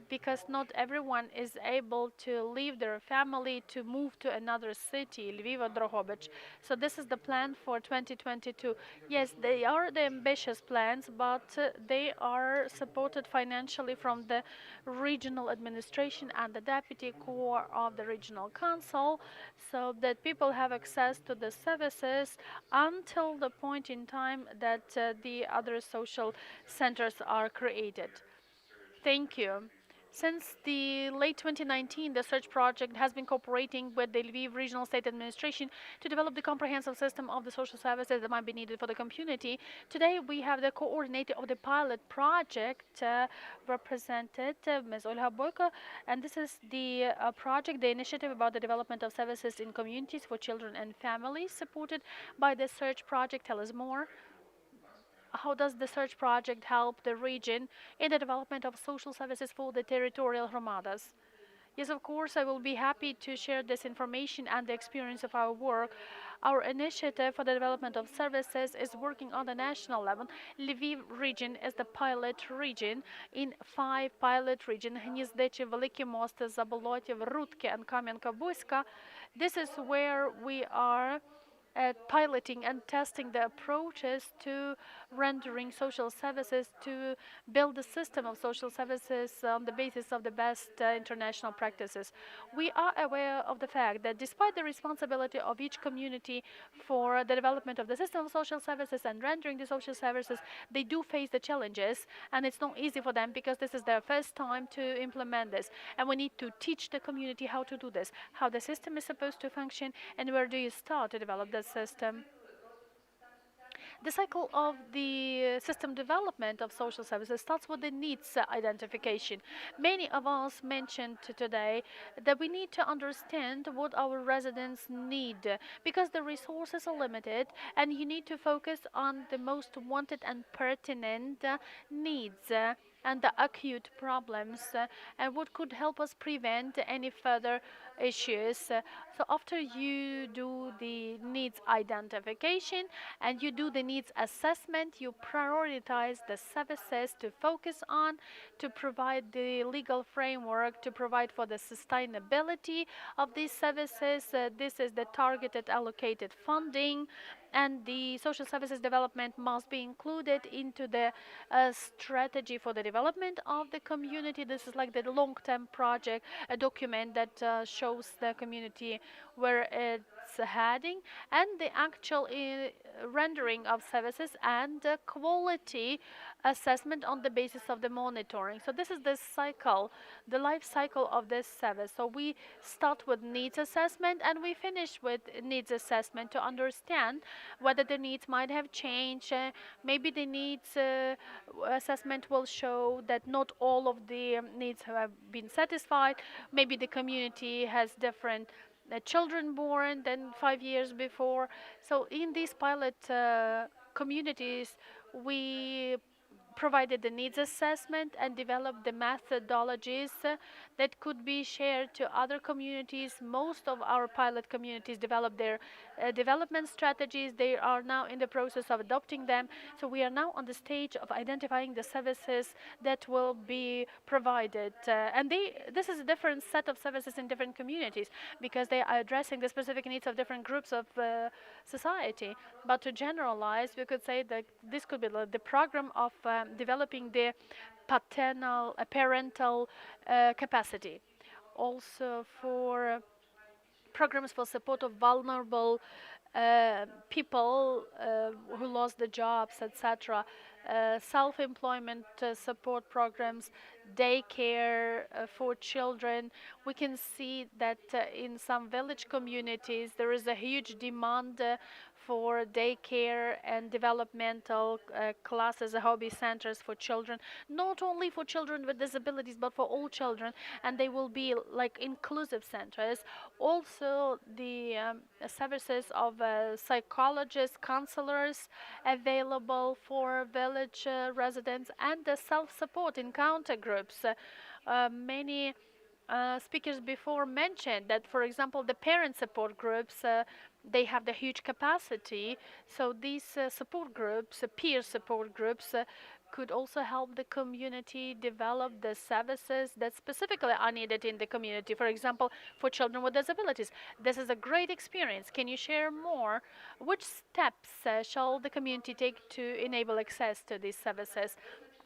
because not everyone is able to leave their family to move to another city, Lviv or Drohobych. So this is the plan for 2022. Yes, they are the ambitious plans, but they are supported financially from the regional administration and the deputy core of the regional council, so that people have access to the services until the point in time that the other social centers are created. Thank you. Since the late 2019, the search project has been cooperating with the Lviv Regional State Administration to develop the comprehensive system of the social services that might be needed for the community. Today, we have the coordinator of the pilot project represented, Ms. Olha Boyko, and this is the project, the initiative about the development of services in communities for children and families, supported by the search project. Tell us more. How does the search project help the region in the development of social services for the territorial hromadas? Yes, of course, I will be happy to share this information and the experience of our work. Our initiative for the development of services is working on the national level. Lviv region is the pilot region in 5 pilot regions: Hniezdeche, Veliky Most, Zabolotye, Rudke, and Kamenka-Buzka. This is where we are piloting and testing the approaches to rendering social services, to build a system of social services on the basis of the best international practices. We are aware of the fact that despite the responsibility of each community for the development of the system of social services and rendering the social services, they do face the challenges, and it's not easy for them because this is their first time to implement this. And we need to teach the community how to do this, how the system is supposed to function, and where do you start to develop the system. The cycle of the system development of social services starts with the needs identification. Many of us mentioned today that we need to understand what our residents need, because the resources are limited and you need to focus on the most wanted and pertinent needs and the acute problems, and what could help us prevent any further issues. So after you do the needs identification and you do the needs assessment, you prioritize the services to focus on, to provide the legal framework, to provide for the sustainability of these services. This is the targeted allocated funding, and the social services development must be included into the strategy for the development of the community. This is like the long-term project, a document that shows the community where it's heading, and the actual rendering of services and quality assessment on the basis of the monitoring. So this is the cycle, the life cycle of this service. So we start with needs assessment and we finish with needs assessment to understand whether the needs might have changed. Maybe the needs assessment will show that not all of the needs have been satisfied. Maybe the community has different children born than 5 years before. So in these pilot communities, we provided the needs assessment and developed the methodologies that could be shared to other communities. Most of our pilot communities developed their development strategies. They are now in the process of adopting them. So we are now on the stage of identifying the services that will be provided. This is a different set of services in different communities because they are addressing the specific needs of different groups of society. But to generalize, we could say that this could be the program of developing the parental capacity. Also for programs for support of vulnerable people who lost their jobs, etc. Self-employment support programs, daycare for children. We can see that in some village communities there is a huge demand for daycare and developmental classes, hobby centers for children, not only for children with disabilities, but for all children, and they will be like inclusive centers. Also, the services of psychologists, counselors available for village residents, and the self-support encounter groups. Many speakers before mentioned that, for example, the parent support groups, they have the huge capacity. So these support groups, peer support groups, could also help the community develop the services that specifically are needed in the community. For example, for children with disabilities. This is a great experience. Can you share more? Which steps shall the community take to enable access to these services?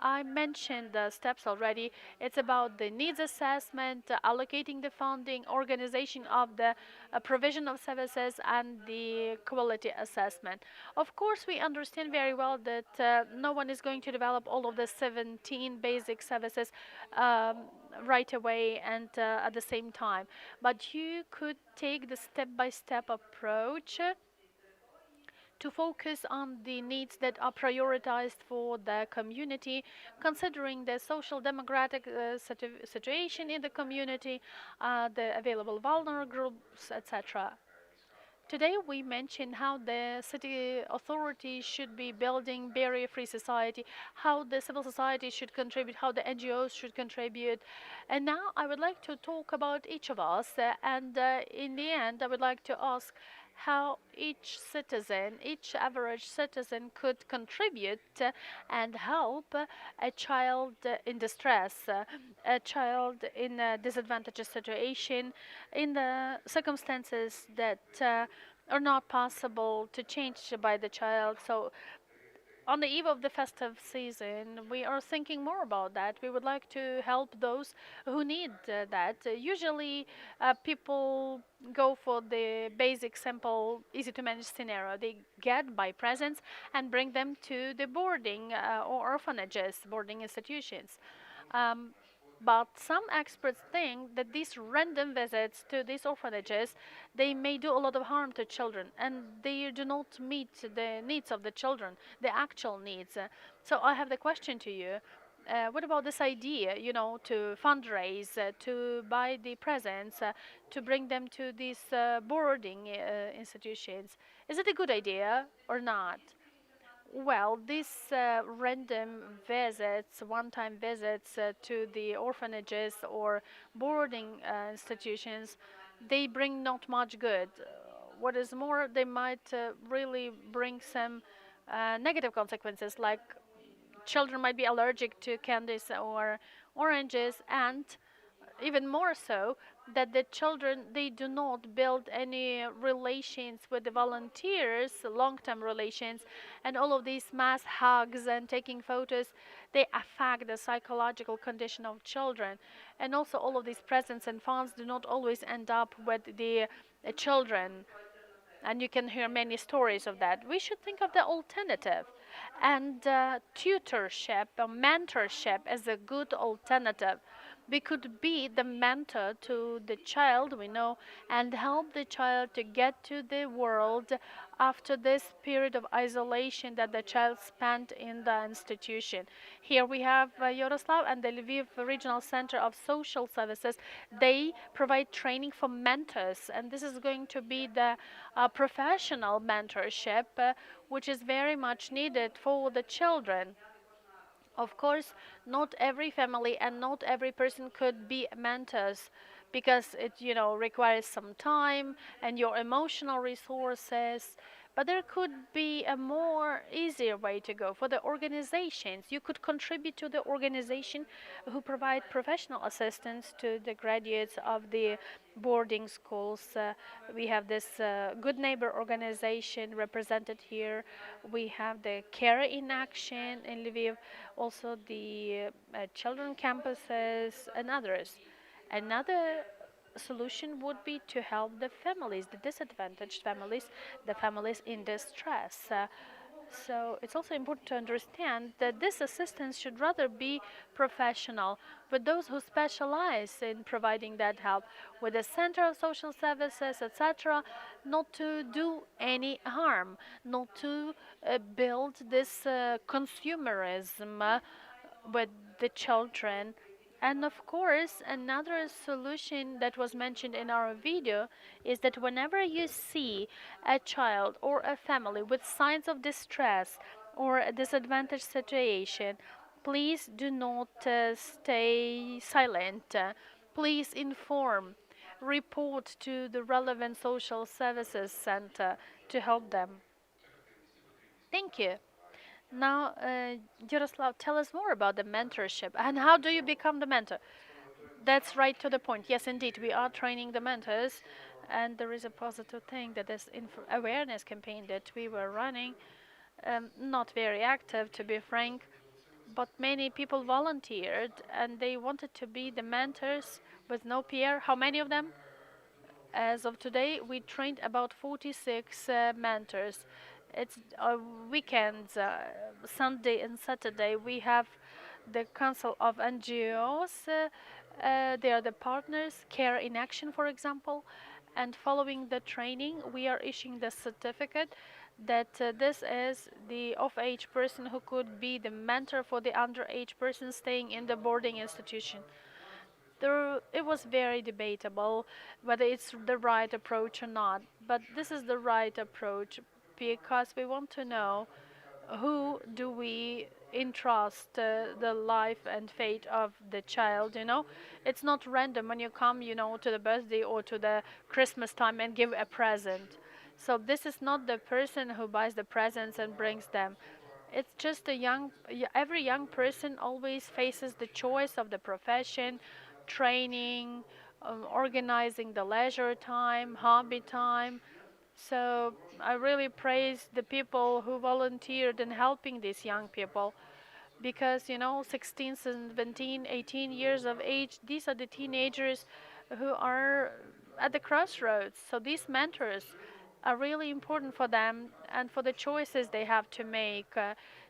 I mentioned the steps already. It's about the needs assessment, allocating the funding, organization of the provision of services, and the quality assessment. Of course, we understand very well that no one is going to develop all of the 17 basic services right away and at the same time. But you could take the step-by-step approach to focus on the needs that are prioritized for the community, considering the social demographic situation in the community, the available vulnerable groups, etc. Today we mentioned how the city authorities should be building barrier-free society, how the civil society should contribute, how the NGOs should contribute. And now I would like to talk about each of us, and in the end I would like to ask how each citizen, each average citizen could contribute and help a child in distress, a child in a disadvantaged situation, in the circumstances that are not possible to change by the child. So on the eve of the festive season, we are thinking more about that. We would like to help those who need that. Usually, people go for the basic, simple, easy to manage scenario. They get by presents and bring them to the boarding or orphanages, boarding institutions. But some experts think that these random visits to these orphanages, they may do a lot of harm to children, and they do not meet the needs of the children, the actual needs. So I have the question to you. What about this idea, to fundraise, to buy the presents, to bring them to these boarding institutions? Is it a good idea or not? Well, these random visits, one-time visits to the orphanages or boarding institutions, they bring not much good. What is more, they might really bring some negative consequences, like children might be allergic to candies or oranges, and even more so, that the children, they do not build any relations with the volunteers, long-term relations, and all of these mass hugs and taking photos, they affect the psychological condition of children. And also all of these presents and funds do not always end up with the children, and you can hear many stories of that. We should think of the alternative, and tutorship or mentorship is a good alternative. We could be the mentor to the child, we know, and help the child to get to the world after this period of isolation that the child spent in the institution. Here we have Yaroslav and the Lviv Regional Center of Social Services. They provide training for mentors, and this is going to be the professional mentorship, which is very much needed for the children. Of course, not every family and not every person could be mentors, because it, requires some time and your emotional resources. But there could be a more easier way to go for the organizations. You could contribute to the organization who provide professional assistance to the graduates of the boarding schools. We have this Good Neighbor organization represented here. We have the Care in Action in Lviv, also the children campuses and others. Another solution would be to help the families, the disadvantaged families, the families in distress. So it's also important to understand that this assistance should rather be professional, with those who specialize in providing that help, with the Center of Social Services, etc., not to do any harm, not to build this consumerism with the children. And of course, another solution that was mentioned in our video is that whenever you see a child or a family with signs of distress or a disadvantaged situation, please do not stay silent. Please inform, report to the relevant social services center to help them. Thank you. Now, Yaroslav, tell us more about the mentorship and how do you become the mentor? That's right to the point. Yes, indeed, we are training the mentors, and there is a positive thing that this awareness campaign that we were running, not very active to be frank, but many people volunteered and they wanted to be the mentors with no peer. How many of them? As of today, we trained about 46 mentors. It's weekends, Sunday and Saturday. We have the Council of NGOs. They are the partners, Care in Action, for example. And following the training, we are issuing the certificate that this is the of-age person who could be the mentor for the underage person staying in the boarding institution. It was very debatable whether it's the right approach or not, but this is the right approach because we want to know who do we entrust the life and fate of the child. It's not random when you come, to the birthday or to the Christmas time and give a present. So this is not the person who buys the presents and brings them. It's just every young person always faces the choice of the profession, training, organizing the leisure time, hobby time. So I really praise the people who volunteered in helping these young people because 16, 17, 18 years of age, these are the teenagers who are at the crossroads. So these mentors are really important for them and for the choices they have to make.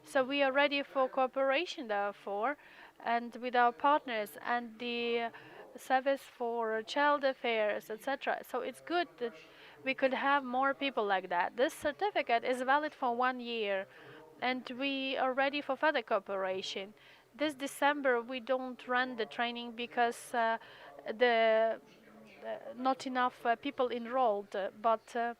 So we are ready for cooperation, therefore, and with our partners and the service for child affairs, etc. So it's good that we could have more people like that. This certificate is valid for 1 year, and we are ready for further cooperation. This December we don't run the training because the not enough people enrolled, but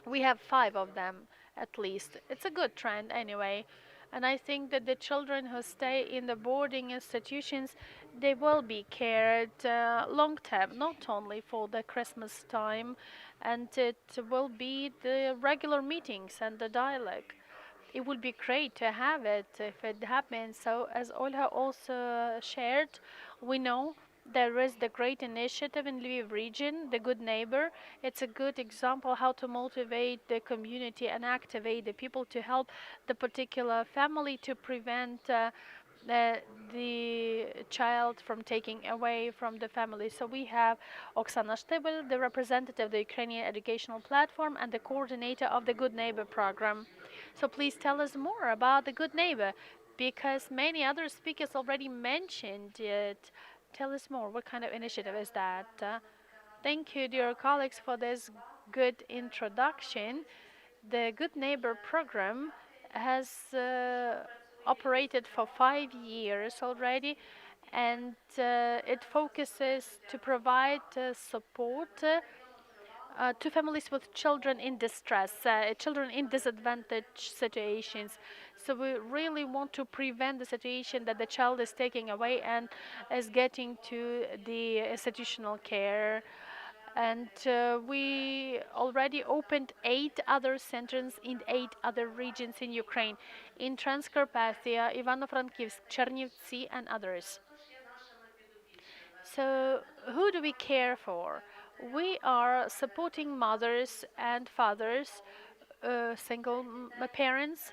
we have 5 of them at least. It's a good trend anyway. And I think that the children who stay in the boarding institutions, they will be cared long term, not only for the Christmas time, and it will be the regular meetings and the dialogue. It would be great to have it if it happens. So as Olha also shared, we know There is the great initiative in Lviv region, the Good Neighbor. It's a good example how to motivate the community and activate the people to help the particular family to prevent the, the child from taking away from the family. So we have Oksana Shtybel, the representative of the Ukrainian educational platform and the coordinator of the Good Neighbor program. So please tell us more about the Good Neighbor, because many other speakers already mentioned it. Tell us more. What kind of initiative is that? Thank you, dear colleagues, for this good introduction. The Good Neighbor program has operated for 5 years already, and it focuses to provide support to families with children in distress, children in disadvantaged situations. So we really want to prevent the situation that the child is taking away and is getting to the institutional care. And we already opened 8 other centers in 8 other regions in Ukraine, in Transcarpathia, Ivano-Frankivsk, Chernivtsi, and others. So, who do we care for? We are supporting mothers and fathers, single parents.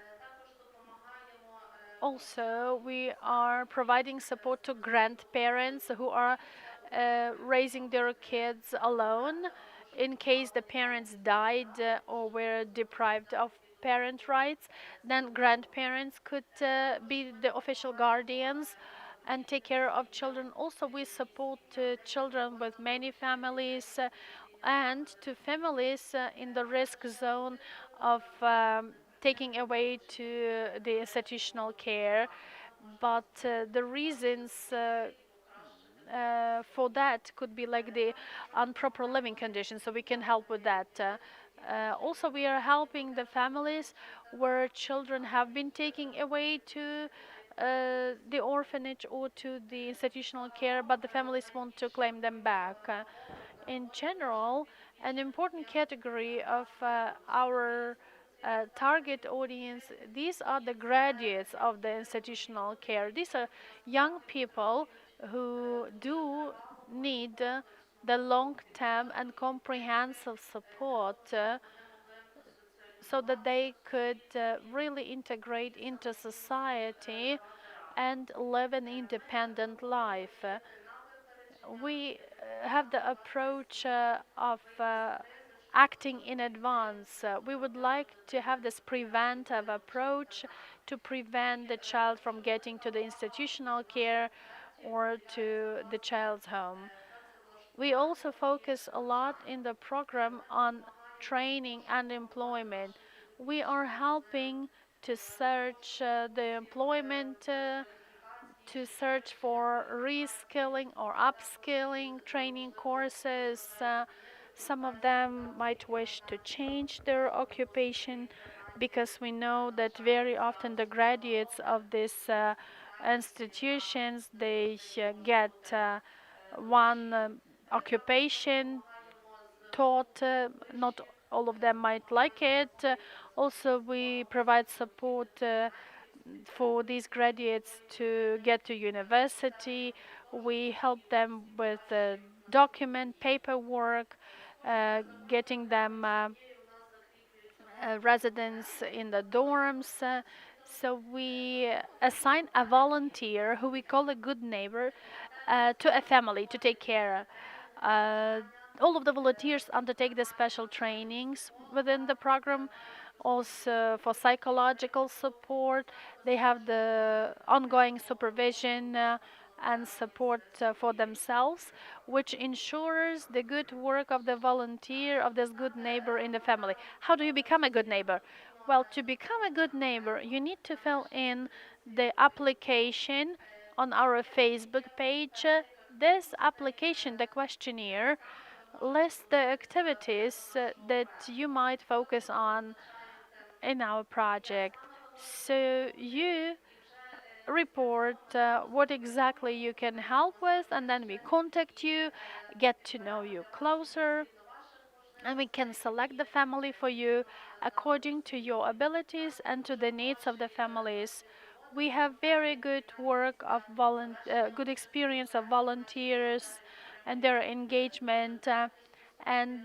Also, we are providing support to grandparents who are raising their kids alone in case the parents died or were deprived of parent rights. Then grandparents could be the official guardians and take care of children. Also, we support children with many families and to families in the risk zone of taking away to the institutional care. But the reasons for that could be like the improper living conditions, so we can help with that. Also, we are helping the families where children have been taken away to the orphanage or to the institutional care, but the families want to claim them back. In general, an important category of our target audience, these are the graduates of the institutional care. These are young people who do need the long-term and comprehensive support so that they could really integrate into society and live an independent life. We have the approach of acting in advance. We would like to have this preventive approach to prevent the child from getting to the institutional care or to the child's home. We also focus a lot in the program on training and employment. We are helping to search the employment to search for reskilling or upskilling training courses. Some of them might wish to change their occupation because we know that very often the graduates of these institutions, they get one occupation taught. Not all of them might like it. Also, we provide support for these graduates to get to university. We help them with document paperwork, getting them residence in the dorms. So we assign a volunteer who we call a good neighbor to a family to take care. All of the volunteers undertake the special trainings within the program. Also for psychological support, they have the ongoing supervision and support for themselves, which ensures the good work of the volunteer, of this good neighbor in the family. How do you become a good neighbor? Well, to become a good neighbor, you need to fill in the application on our Facebook page. This application, the questionnaire, lists the activities that you might focus on in our project. So you report what exactly you can help with, and then we contact you, get to know you closer, and we can select the family for you according to your abilities and to the needs of the families. We have very good work of good experience of volunteers and their engagement, and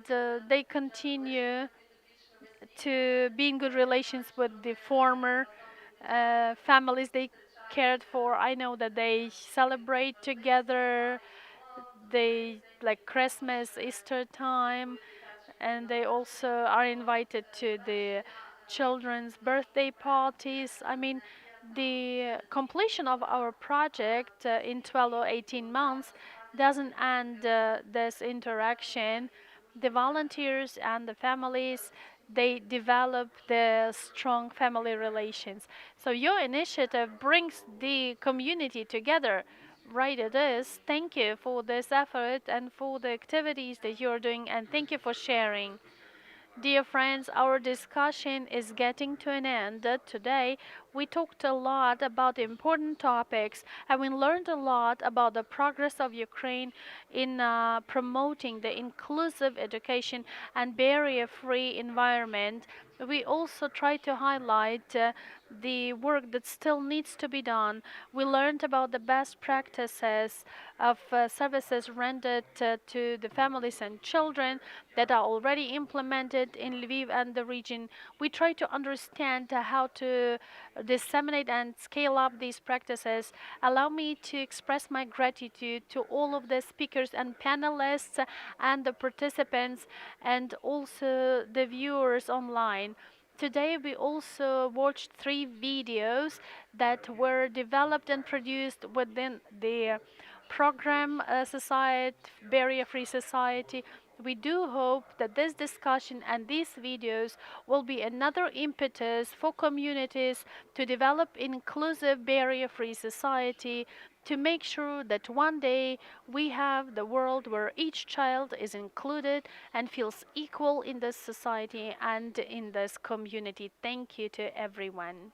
they continue to be in good relations with the former families they cared for. I know that they celebrate together, they like Christmas, Easter time, and they also are invited to the children's birthday parties. I mean, the completion of our project in 12 or 18 months doesn't end this interaction. The volunteers and the families, they develop the strong family relations. So your initiative brings the community together. Right, it is. Thank you for this effort and for the activities that you're doing, and thank you for sharing. Dear friends, our discussion is getting to an end. Today, we talked a lot about important topics and we learned a lot about the progress of Ukraine in promoting the inclusive education and barrier-free environment. We also tried to highlight the work that still needs to be done. We learned about the best practices of services rendered to the families and children that are already implemented in Lviv and the region. We try to understand how to disseminate and scale up these practices. Allow me to express my gratitude to all of the speakers and panelists and the participants and also the viewers online. Today we also watched 3 videos that were developed and produced within the program Society, Barrier-Free Society. We do hope that this discussion and these videos will be another impetus for communities to develop inclusive barrier-free society, to make sure that one day we have the world where each child is included and feels equal in this society and in this community. Thank you to everyone.